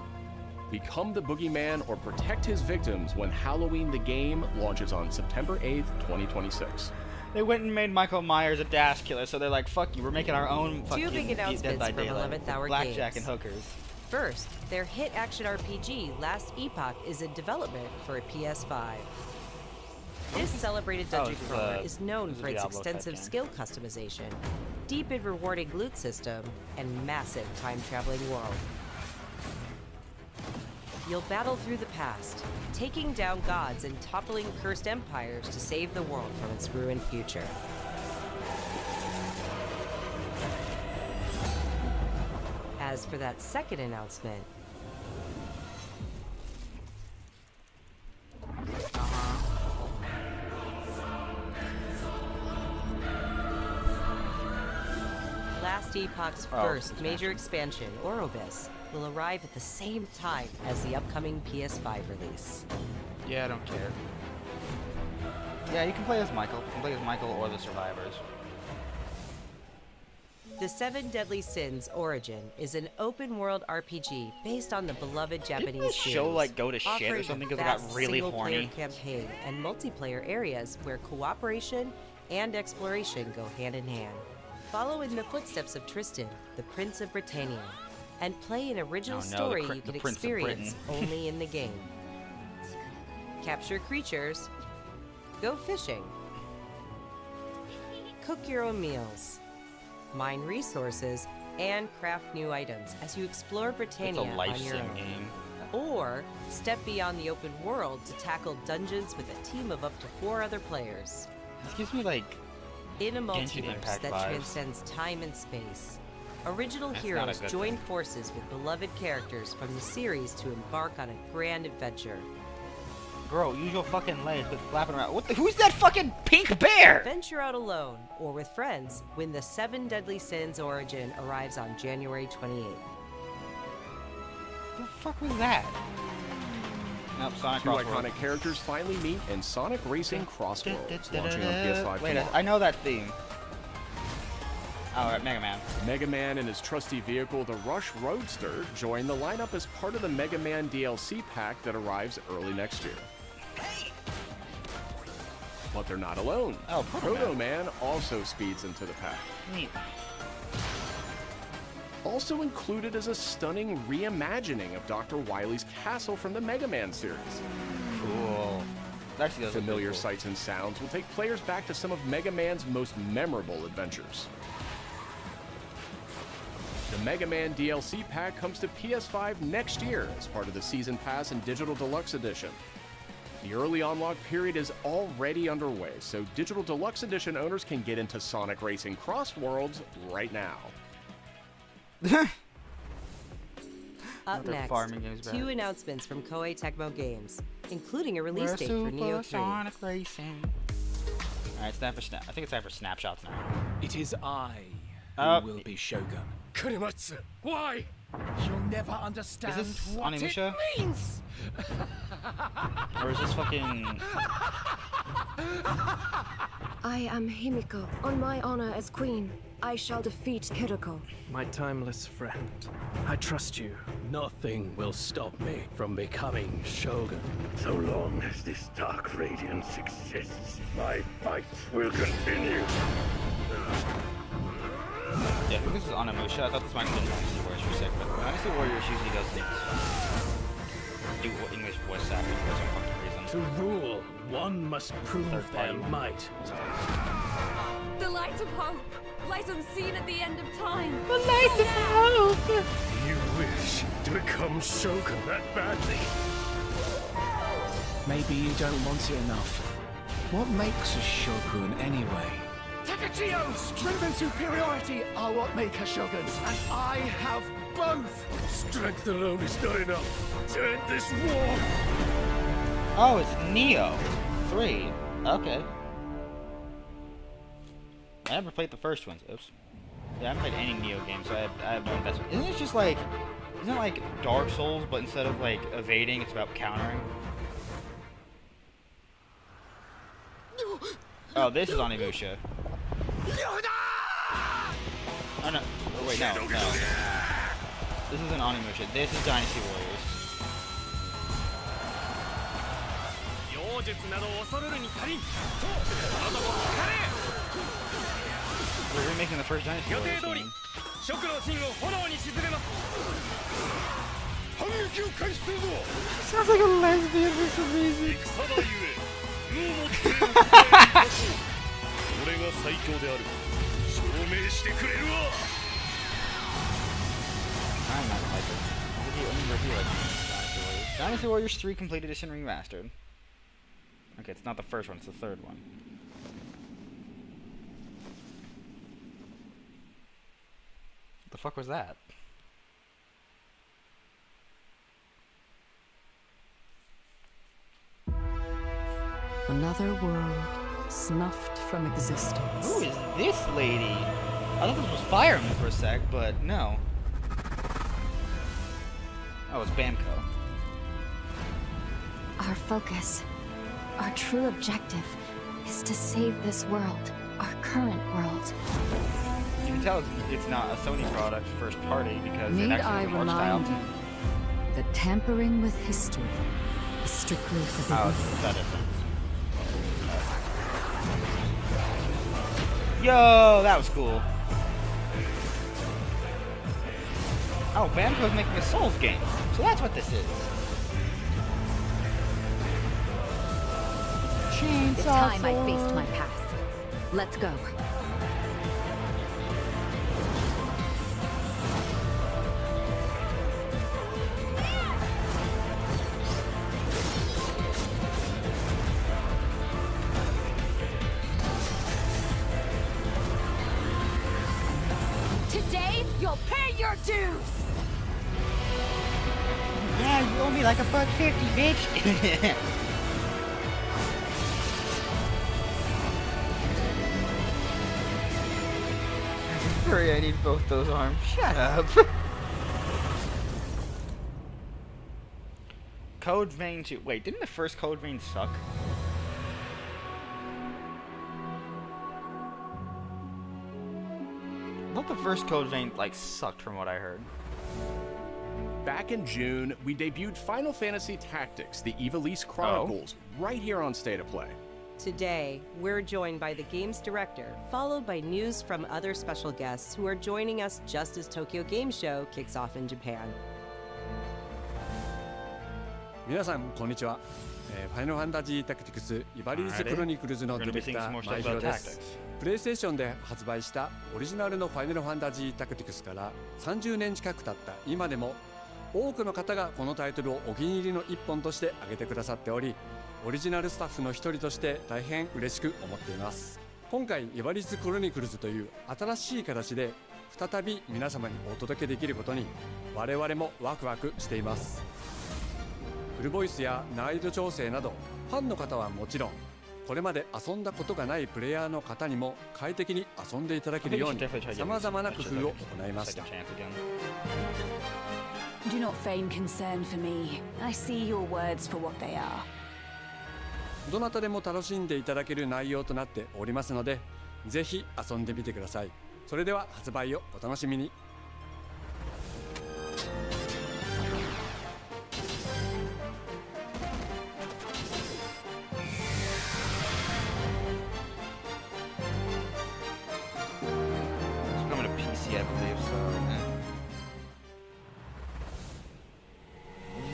Become the boogeyman or protect his victims when Halloween the Game launches on September 8th, 2026. They went and made Michael Myers a dash killer, so they're like, fuck you, we're making our own fucking big Dead announcements by from Daylight. 11th Hour Blackjack Games. and hookers. First, their hit action RPG Last Epoch is in development for a PS5. This celebrated dungeon crawler is known for its extensive skill customization, deep and rewarding loot system, and massive time-traveling world. You'll battle through the past, taking down gods and toppling cursed empires to save the world from its ruined future. As for that second announcement, Last Epoch's first major expansion, Orobis, will arrive at the same time as the upcoming PS5 release. Yeah, I don't care. Yeah, you can play as Michael. You can play as Michael or the survivors. The Seven Deadly Sins Origin is an open-world RPG based on the beloved Japanese Didn't this series, show like go to shit or offering something a because it got vast really single-player horny? campaign and multiplayer areas where cooperation and exploration go hand in hand. Follow in the footsteps of Tristan, the Prince of Britannia, and play an original story you can experience only in the game. Capture creatures, go fishing, cook your own meals, mine resources, and craft new items as you explore Britannia It's a life on your sim own. game. Or step beyond the open world to tackle dungeons with a team of up to 4 other players. This gives me like In a Genshin multiverse Impact that vibes. transcends time and space, original That's not a heroes good join thing. forces with beloved characters from the series to embark on a grand adventure. Girl, use your fucking legs, quit flapping around. What the? Who's that fucking pink bear? Venture out alone or with friends when the Seven Deadly Sins Origin arrives on January 28th. The fuck was that? Nope, Sonic Two Crossworld. iconic characters finally meet in Sonic Racing Crossworlds, launching on PS5 Wait, tomorrow. I know that theme. Oh, right, Mega Man. Mega Man and his trusty vehicle, the Rush Roadster, join the lineup as part of the Mega Man DLC pack that arrives early next year. But they're not alone. Oh, Proto Man also speeds into the pack. Neat. Also included is a stunning reimagining of Dr. Wily's castle from the Mega Man series. Cool. That actually does look Familiar pretty cool. sights and sounds will take players back to some of Mega Man's most memorable adventures. The Mega Man DLC pack comes to PS5 next year as part of the Season Pass and Digital Deluxe Edition. The early unlock period is already underway, so Digital Deluxe Edition owners can get into Sonic Racing Crossworlds right now. Up Their next, farming game's bad. 2 announcements from Koei Tecmo Games, including a release date for Neo 3. Sonic Racing. Alright, it's time for I think it's time for snapshots now. It is I who will be Shogun. Kurimatsu, why? You'll never understand Is this what Onimusha? it means. Or is this fucking... I am Himiko. On my honor as queen, I shall defeat Kiriko. My timeless friend, I trust you. Nothing will stop me from becoming Shogun. So long as this dark radiance exists, my fights will continue. Yeah, I think this is Onimusha. I thought this might have been Dynasty Warriors for a second, but Dynasty Warriors usually does things. Do English voice acting for some fucking reason. To rule, one must prove Third their party. might. The light of hope lies unseen at the end of time. The light of hope! You wish to become Shogun that badly? Maybe you don't want it enough. What makes a Shogun anyway? Takachio! Strength and superiority are what make us Shoguns, and I have both! Strength alone is not enough to end this war! Oh, it's Neo 3. Okay. I never played the first ones. Oops. Yeah, I haven't played any Neo games, so I have no investment. Isn't it just like... Isn't it like Dark Souls, but instead of like evading, it's about countering? Oh, this is Onimusha. Oh no. Oh, wait, no. This isn't Onimusha. This is Dynasty Warriors. We're remaking the first Dynasty Warriors game. Sounds like a lesbian for some reason. I'm not like it. Dynasty Warriors 3 Complete Edition Remastered. Okay, it's not the first one, it's the third one. What the fuck was that? Another world snuffed from existence. Who is this lady? I thought this was Fire Emblem for a sec, but no. Oh, it's Bamco. Our focus, our true objective, is to save this world, our current world. You can tell it's not a Sony product first party because it Need actually I has an art style. remind you that tampering with history is strictly forbidden. Oh, it's that different. Yo, that was cool. Oh, Bamco's making a Souls game, so that's what this is. It's time I faced my past. Let's go. Today, you'll pay your dues! Yeah, you owe me like $1.50, bitch. Sorry, I need both those arms. Shut up. Code Vein 2. Wait, didn't the first Code Vein suck? I thought the first Code Vein, like, sucked from what I heard. Back in June, we debuted Final Fantasy Tactics, the Ivalice Chronicles, right here on State of Play. Today, we're joined by the game's director, followed by news from other special guests who are joining us just as Tokyo Game Show kicks off in Japan. 皆さんこんにちは。ファイナルファンタジータクティクスイバリーズクロニクルズのディレクター前広です。プレイステーションで発売したオリジナルのファイナルファンタジータクティクスから30年近く経った今でも多くの方がこのタイトルをお気に入りの一本として挙げてくださっており、オリジナルスタッフの一人として大変嬉しく思っています。今回イバリーズクロニクルズという新しい形で再び皆様にお届けできることに我々もワクワクしています。フルボイスや難易度調整などファンの方はもちろんこれまで遊んだことがないプレイヤーの方にも快適に遊んでいただけるように様々な工夫を行いました。 Do not feign concern for me. I see your words for what they are. どなたでも楽しんでいただける内容となっておりますので、ぜひ遊んでみてください。それでは発売をお楽しみに。 I believe so.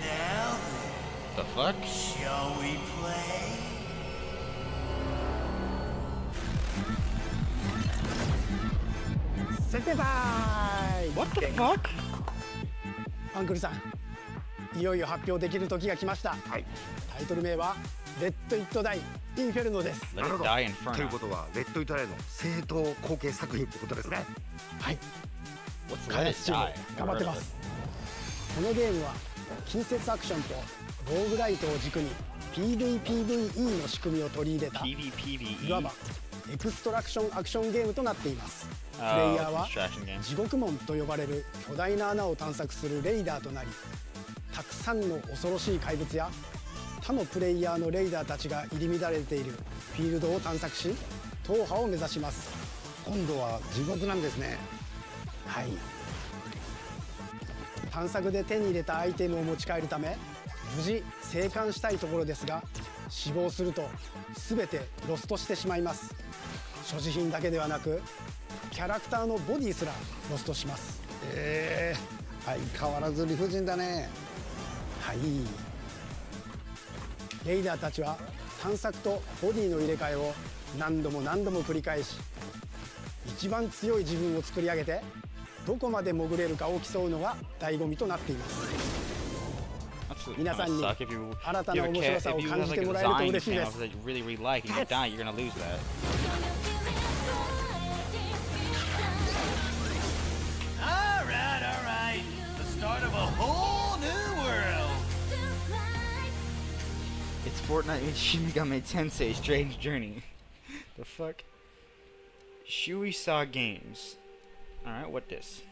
Now then, the fuck? Shall we play? What the fuck? アンクルさん、いよいよ発表できる時が来ました。はい。タイトル名はレッド・イット・ダイ・インフェルノです。なるほど。ということはレッド・イット・ダイの正統後継作品ってことですね。はい。開発チーム頑張ってます。このゲームは近接アクションとローグライトを軸に PVPVE の仕組みを取り入れたいわばエクストラクションアクションゲームとなっています。プレイヤーは地獄門と呼ばれる巨大な穴を探索するレイダーとなり、たくさんの恐ろしい怪物や他のプレイヤーのレイダーたちが入り乱れているフィールドを探索し、踏破を目指します。今度は地獄なんですね。はい。探索で手に入れたアイテムを持ち帰るため無事生還したいところですが、死亡すると全てロストしてしまいます。所持品だけではなくキャラクターのボディすらロストします。相変わらず理不尽だね。はい。レイダーたちは探索とボディの入れ替えを何度も何度も繰り返し、一番強い自分を作り上げてどこまで潜れるかを競うのが醍醐味となっています。皆さんに新たな面白さを感じてもらえると嬉しいです。It's Fortnite and Shin Megami Tensei Strange Journey. The fuck? Shui Saw Games. Alright, what this?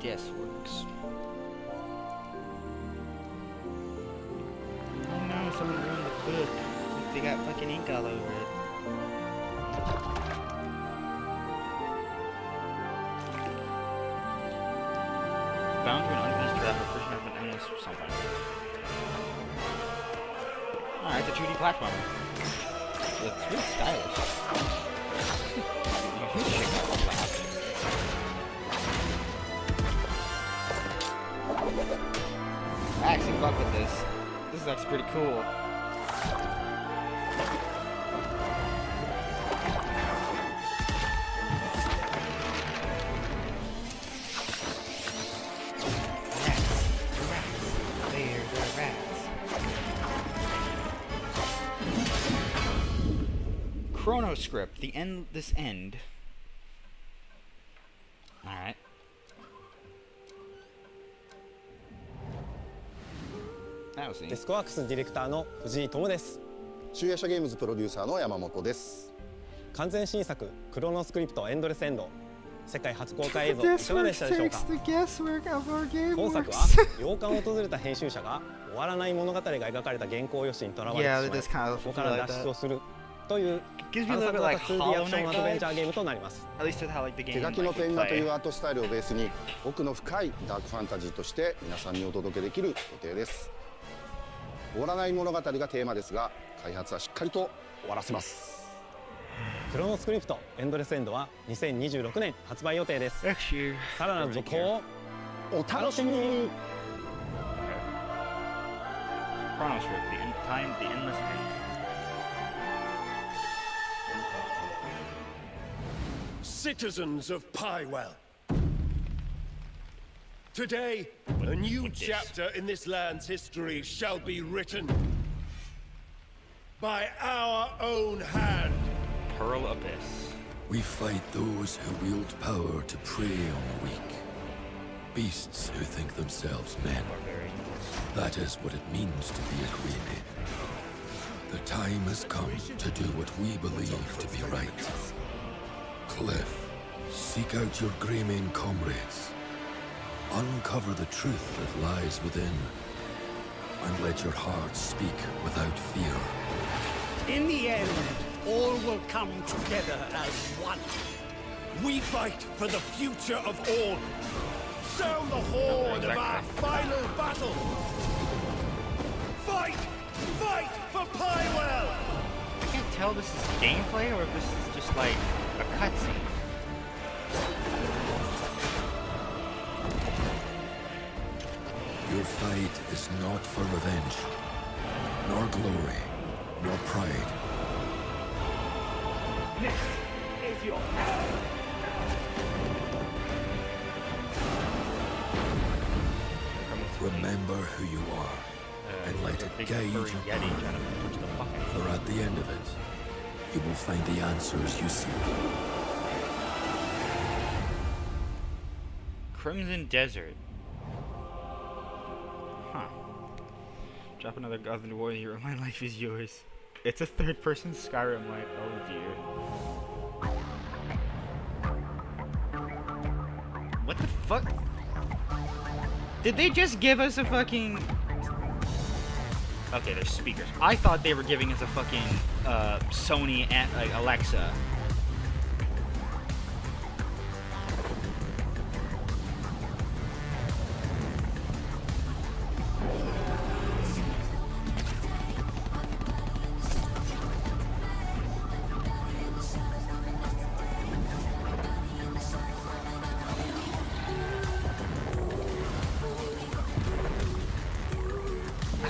Guessworks. Oh no, someone ruined the book. They got fucking ink all over it. Bound to an unfinished draft or pushing up an endless something. Alright, it's a 2D platformer. It's really stylish. You can shake that one last. I actually fuck with this. This is actually pretty cool. Chronoscript, the end, this end. Alright. That was neat. デスクワークスディレクターの藤井智です。集夜社ゲームズプロデューサーの山本です。完全新作クロノスクリプトエンドレスエンド。世界初公開映像いかがでしたでしょうか。本作は洋館を訪れた編集者が終わらない物語が描かれた原稿用紙にとらわれてしまい、そこから脱出をするという探索型 2D アクションアドベンチャーゲームとなります。手書きのペン画というアートスタイルをベースに奥の深いダークファンタジーとして皆さんにお届けできる予定です。終わらない物語がテーマですが、開発はしっかりと終わらせます。クロノスクリプトエンドレスエンドは2026年発売予定です。さらなる続報をお楽しみに。Citizens of Pywell. Today, a new chapter in this land's history shall be written by our own hand. Pearl Abyss. We fight those who wield power to prey on the weak. Beasts who think themselves men. That is what it means to be a Queen. The time has come to do what we believe to be right. Cliff, seek out your Greymane comrades. Uncover the truth that lies within. And let your heart speak without fear. In the end, all will come together as one. We fight for the future of all. Sound the horn of our final battle. Fight! Fight for Pywell! I can't tell this is gameplay or if this is just like a cutscene. Your fight is not for revenge, nor glory, nor pride. This is your hour. Remember who you are, and let it guide your path. For at the end of it, you will find the answers you seek. Crimson Desert. Huh. Drop another God of War hero. My life is yours. It's a third-person Skyrim like, oh dear. What the fuck? Did they just give us a fucking... Okay, there's speakers. I thought they were giving us a fucking Sony like Alexa.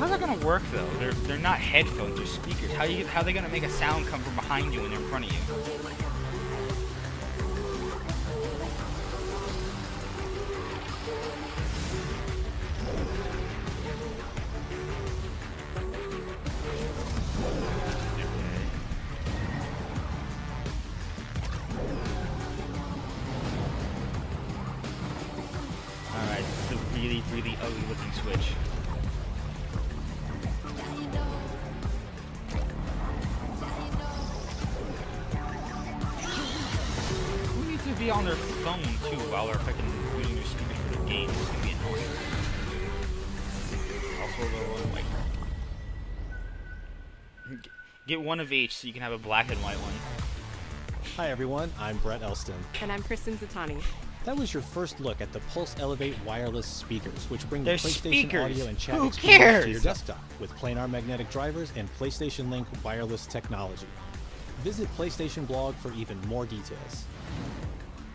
How's that gonna work though? They're not headphones, they're speakers. How are they gonna make a sound come from behind you when they're in front of you? Alright, this is a really, really ugly looking Switch. Who needs to be on their phone too while they're fucking using their speakers for the game? It's gonna be annoying. Also, like, get one of each so you can have a black and white one. Hi everyone, I'm Brett Elston. And I'm Kristen Zatani. That was your first look at the Pulse Elevate wireless speakers, which bring They're the PlayStation speakers. audio and chat Who experience cares? to your desktop with planar magnetic drivers and PlayStation Link wireless technology. Visit PlayStation blog for even more details.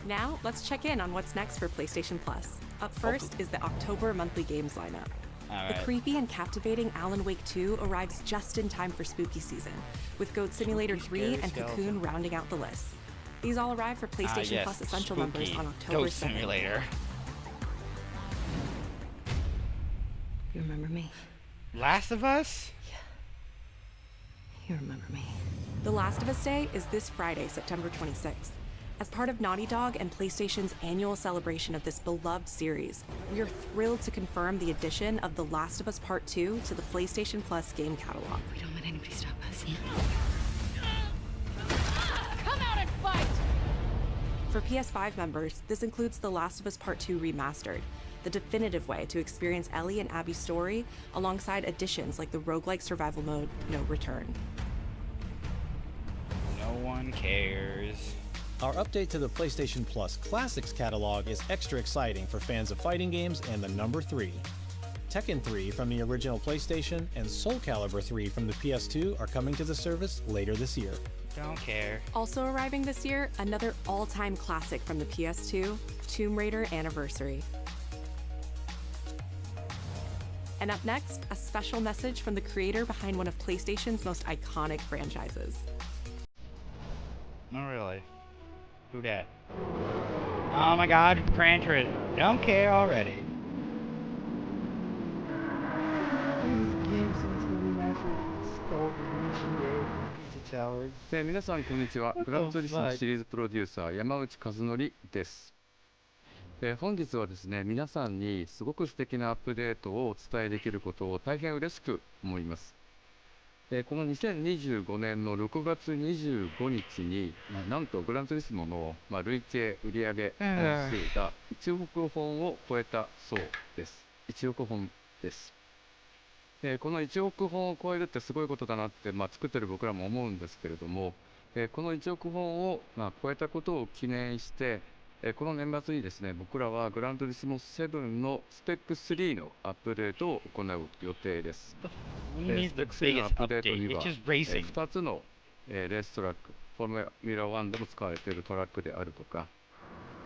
Now, let's check in on what's next for PlayStation Plus. Up first is the October monthly games lineup. The creepy and captivating Alan Wake 2 arrives just in time for spooky season, with Goat Simulator 3 and Cocoon rounding out the list. These all arrive for PlayStation Yes, Plus Essential spooky. members on October Goat 7th. Simulator. You remember me? Last of Us? You remember me? The Last of Us Day is this Friday, September 26th. As part of Naughty Dog and PlayStation's annual celebration of this beloved series, we are thrilled to confirm the addition of The Last of Us Part 2 to the PlayStation Plus game catalog. We don't let anybody stop us. Come out and fight! For PS5 members, this includes The Last of Us Part 2 Remastered, the definitive way to experience Ellie and Abby's story, alongside additions like the roguelike survival mode No Return. No one cares. Our update to the PlayStation Plus Classics catalog is extra exciting for fans of fighting games and the number 3. Tekken 3 from the original PlayStation and Soul Calibur 3 from the PS2 are coming to the service later this year. Don't care. Also arriving this year, another all-time classic from the PS2, Tomb Raider Anniversary. And up next, a special message from the creator behind one of PlayStation's most iconic franchises. Oh, really? Who dat? Oh my god, Gran Turismo. Don't care already. 皆さんこんにちは。グランツーリスモシリーズプロデューサー山内和則です。本日はですね、皆さんにすごく素敵なアップデートをお伝えできることを大変嬉しく思います。この2025年の6月25日に、なんとグランツーリスモの、累計売上本数が1億本を超えたそうです。1億本です。この1億本を超えるってすごいことだなって、作ってる僕らも思うんですけれども、この1億本を、超えたことを記念して、この年末にですね、僕らはグランツーリスモ7のスペック3のアップデートを行う予定です。スペック3のアップデートには、2つの、レーストラック、フォーミュラ1でも使われているトラックであるとか、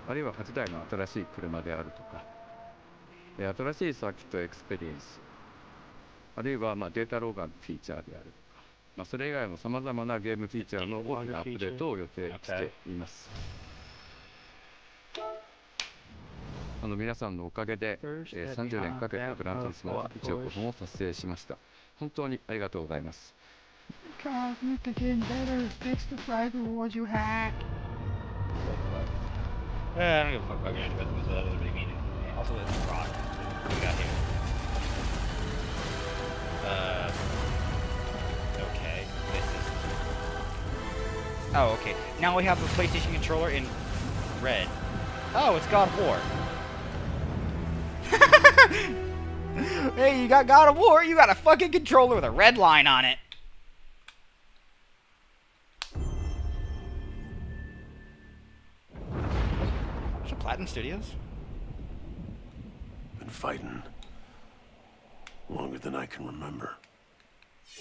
あるいは8台の新しい車であるとか、新しいサーキットエクスペリエンス、あるいはデータローガンフィーチャーであるとか、それ以外のさまざまなゲームフィーチャーの大きなアップデートを予定しています。皆さんのおかげで、30年かけてグランツーリスモ1億本を達成しました。本当にありがとうございます。Okay. This is... Oh, okay. Now we have the PlayStation controller in red. Oh, it's God of War. Hey, you got God of War, you got a fucking controller with a red line on it. Is it Platinum Studios? Been fighting longer than I can remember.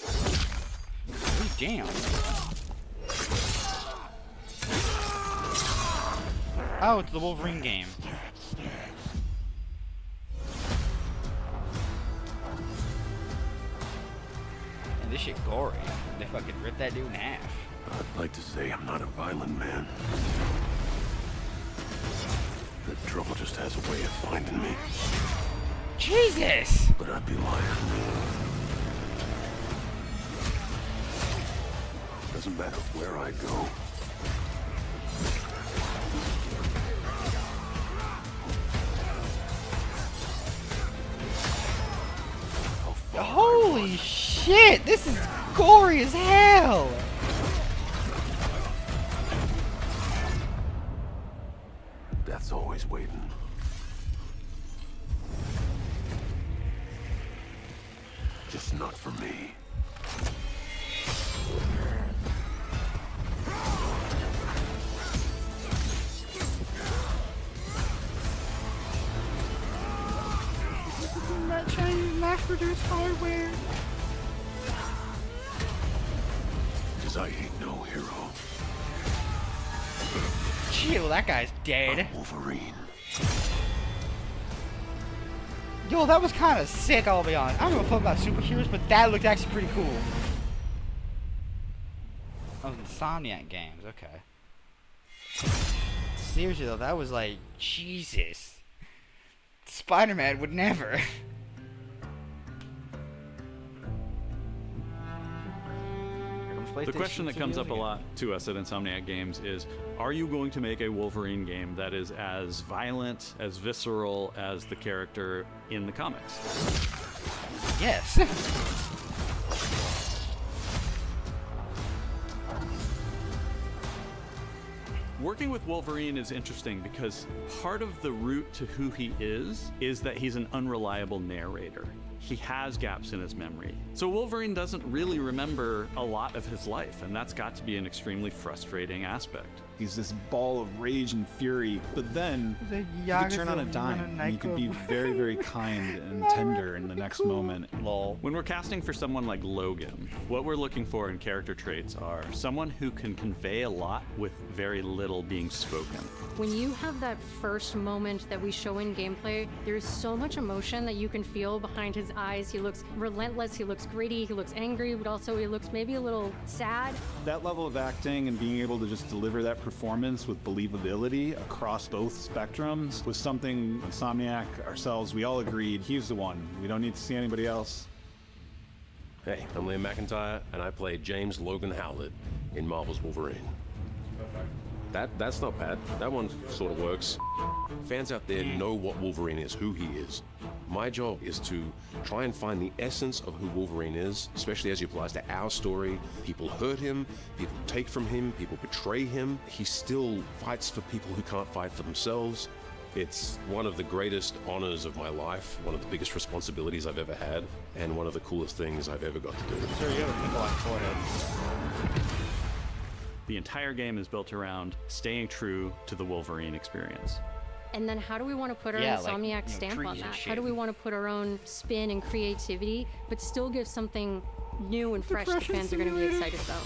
Oh, damn. Oh, it's the Wolverine game. this shit gory. They fucking ripped that dude in half. I'd like to say I'm not a violent man. The trouble just has a way of finding me. Jesus! But I'd be lying. Doesn't matter where I go. Holy shit! This is gory as hell! Death's always waiting. Just not for me. I'm not trying to use mass-produced hardware. Because I ain't no hero. Chill, that guy's dead. I'm Wolverine. Yo, that was kind of sick, I'll be honest. I don't give a fuck about superheroes, but that looked actually pretty cool. Oh, Insomniac games, okay. Seriously though, that was like, Jesus. Spider-Man would never. The question that comes up a lot to us at Insomniac Games is, are you going to make a Wolverine game that is as violent, as visceral as the character in the comics? Yes. Working with Wolverine is interesting because part of the route to who he is that he's an unreliable narrator. He has gaps in his memory. So Wolverine doesn't really remember a lot of his life, and that's got to be an extremely frustrating aspect. He's this ball of rage and fury, but then he could turn on a dime, and he could be very, very kind and tender in the next moment. Lol. When we're casting for someone like Logan, what we're looking for in character traits are someone who can convey a lot with very little being spoken. When you have that first moment that we show in gameplay, there's so much emotion that you can feel behind his eyes. He looks relentless, he looks gritty, he looks angry, but also he looks maybe a little sad. That level of acting and being able to just deliver that performance with believability across both spectrums was something Insomniac, ourselves, we all agreed he's the one. We don't need to see anybody else. Hey, I'm Liam McIntyre, and I play James Logan Howlett in Marvel's Wolverine. That's not bad. That one sort of works. Fans out there know what Wolverine is, who he is. My job is to try and find the essence of who Wolverine is, especially as it applies to our story. People hurt him, people take from him, people betray him. He still fights for people who can't fight for themselves. It's one of the greatest honors of my life, one of the biggest responsibilities I've ever had, and one of the coolest things I've ever got to do. Sir, you have a pimple on your forehead. The entire game is built around staying true to the Wolverine experience. And then how do we want to put our Insomniac stamp on that? How do we want to put our own spin and creativity, but still give something new and fresh that fans are going to be excited about?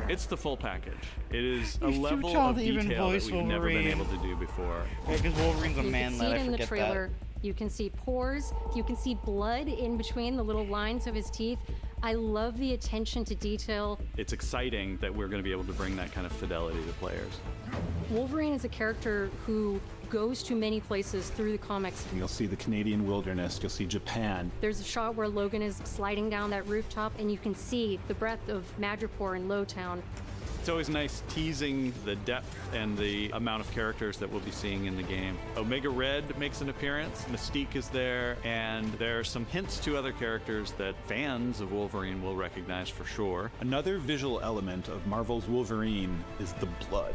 It's the full package. It is a level of detail that we've never been able to do before. Yeah, because Wolverine's a You man can see lad, it I in the forget trailer. that. You can see pores. You can see blood in between the little lines of his teeth. I love the attention to detail. It's exciting that we're going to be able to bring that kind of fidelity to players. Wolverine is a character who goes to many places through the comics. You'll see the Canadian wilderness, you'll see Japan. There's a shot where Logan is sliding down that rooftop and you can see the breadth of Madripoor and Lowtown. It's always nice teasing the depth and the amount of characters that we'll be seeing in the game. Omega Red makes an appearance, Mystique is there, and there are some hints to other characters that fans of Wolverine will recognize for sure. Another visual element of Marvel's Wolverine is the blood.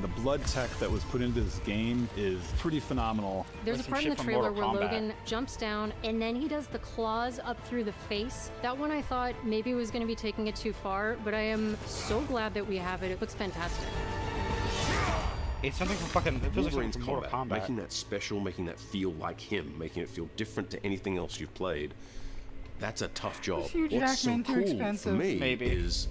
The blood tech that was put into this game is pretty phenomenal. There's a part in the trailer where Logan jumps down and then he does the claws up through the face. That one I thought maybe was going to be taking it too far, but I am so glad that we have it. It looks fantastic. It's something from fucking, it feels like something from Mortal Kombat. Making that special, making that feel like him, making it feel different to anything else you've played, that's a tough job. What's so cool for me is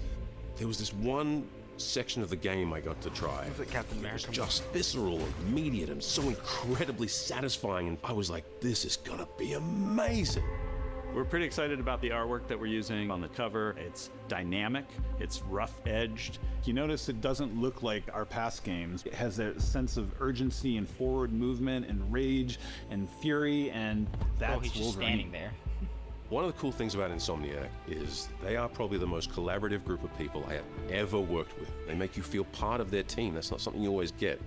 there was this one section of the game I got to try. It was just visceral and immediate and so incredibly satisfying, and I was like, this is gonna be amazing. We're pretty excited about the artwork that we're using on the cover. It's dynamic, it's rough-edged. You notice it doesn't look like our past games. It has a sense of urgency and forward movement and rage and fury, and that's he's just standing there. One of the cool things about Insomniac is they are probably the most collaborative group of people I have ever worked with. They make you feel part of their team. That's not something you always get.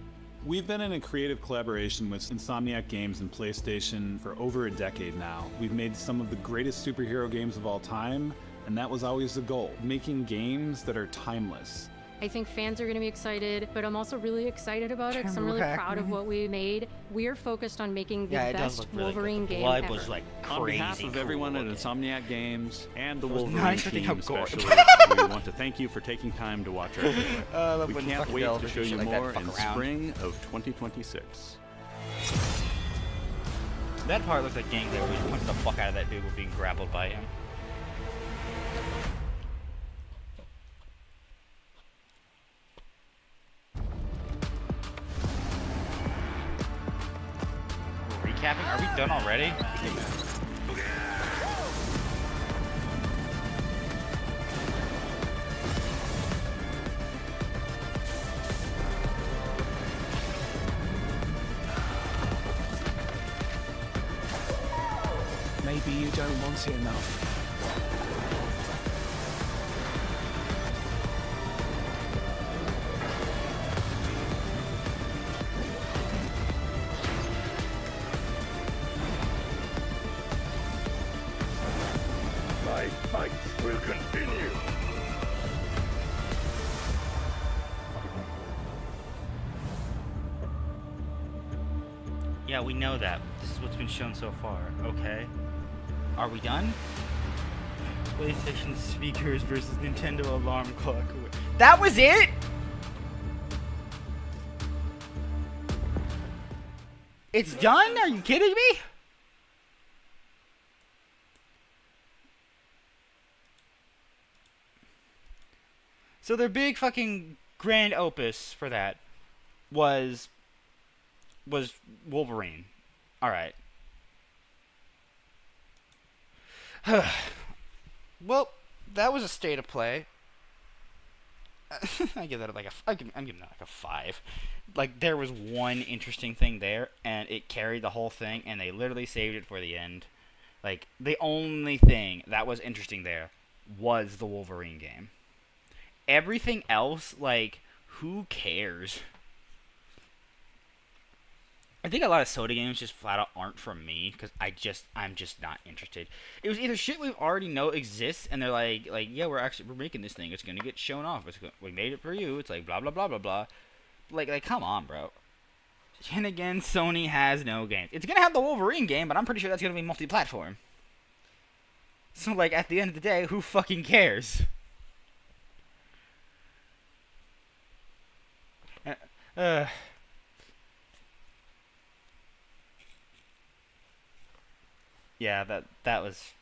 We've been in a creative collaboration with Insomniac Games and PlayStation for over a decade now. We've made some of the greatest superhero games of all time, and that was always the goal, making games that are timeless. I think fans are going to be excited, but I'm also really excited about it because I'm really proud of what we made. We're focused on making the best Wolverine game ever. Was like crazy on behalf of everyone at Insomniac Games and the Wolverine team especially, we want to thank you for taking time to watch our video. We can't wait to show you more in spring of 2026. That part looked like gameplay where you punched the fuck out of that dude while being grappled by him. Recapping? Are we done already? Maybe you don't want it enough. My fight will continue. Yeah, we know that. This is what's been shown so far. Okay. Are we done? PlayStation speakers versus Nintendo alarm clock. That was it? It's done? Are you kidding me? So their big fucking grand opus for that was Wolverine. All right. Well, that was a state of play. I give that like I'm giving that like a 5. Like there was one interesting thing there, and it carried the whole thing, and they literally saved it for the end. Like the only thing that was interesting there was the Wolverine game. Everything else, like, who cares? I think a lot of Soda games just flat out aren't for me because I'm just not interested. It was either shit we already know exists and they're like yeah, we're making this thing. It's gonna get shown off. We made it for you. It's like blah blah blah blah blah. Like come on, bro. And again, Sony has no games. It's gonna have the Wolverine game, but I'm pretty sure that's gonna be multi-platform. So like at the end of the day, who fucking cares? Yeah, that was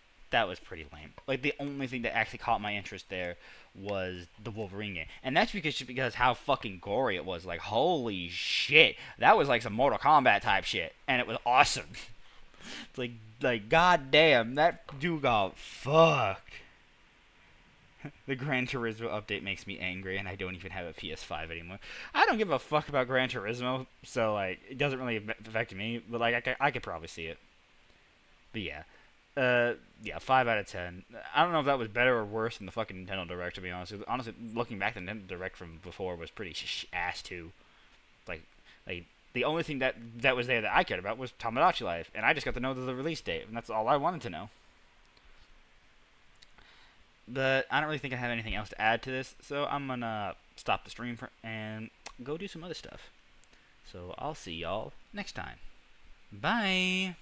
pretty lame. Like the only thing that actually caught my interest there was the Wolverine game, and that's because how fucking gory it was. Like holy shit, that was like some Mortal Kombat type shit, and it was awesome. It's like goddamn, that dude got fucked. The Gran Turismo update makes me angry, and I don't even have a PS5 anymore. I don't give a fuck about Gran Turismo, so like it doesn't really affect me. But like I could probably see it. But yeah, yeah, 5 out of 10. I don't know if that was better or worse than the fucking Nintendo Direct. To be honest, looking back, the Nintendo Direct from before was pretty ass too. Like the only thing that was there that I cared about was Tomodachi Life, and I just got to know the release date, and that's all I wanted to know. But I don't really think I have anything else to add to this, so I'm gonna stop the stream and go do some other stuff. So I'll see y'all next time. Bye!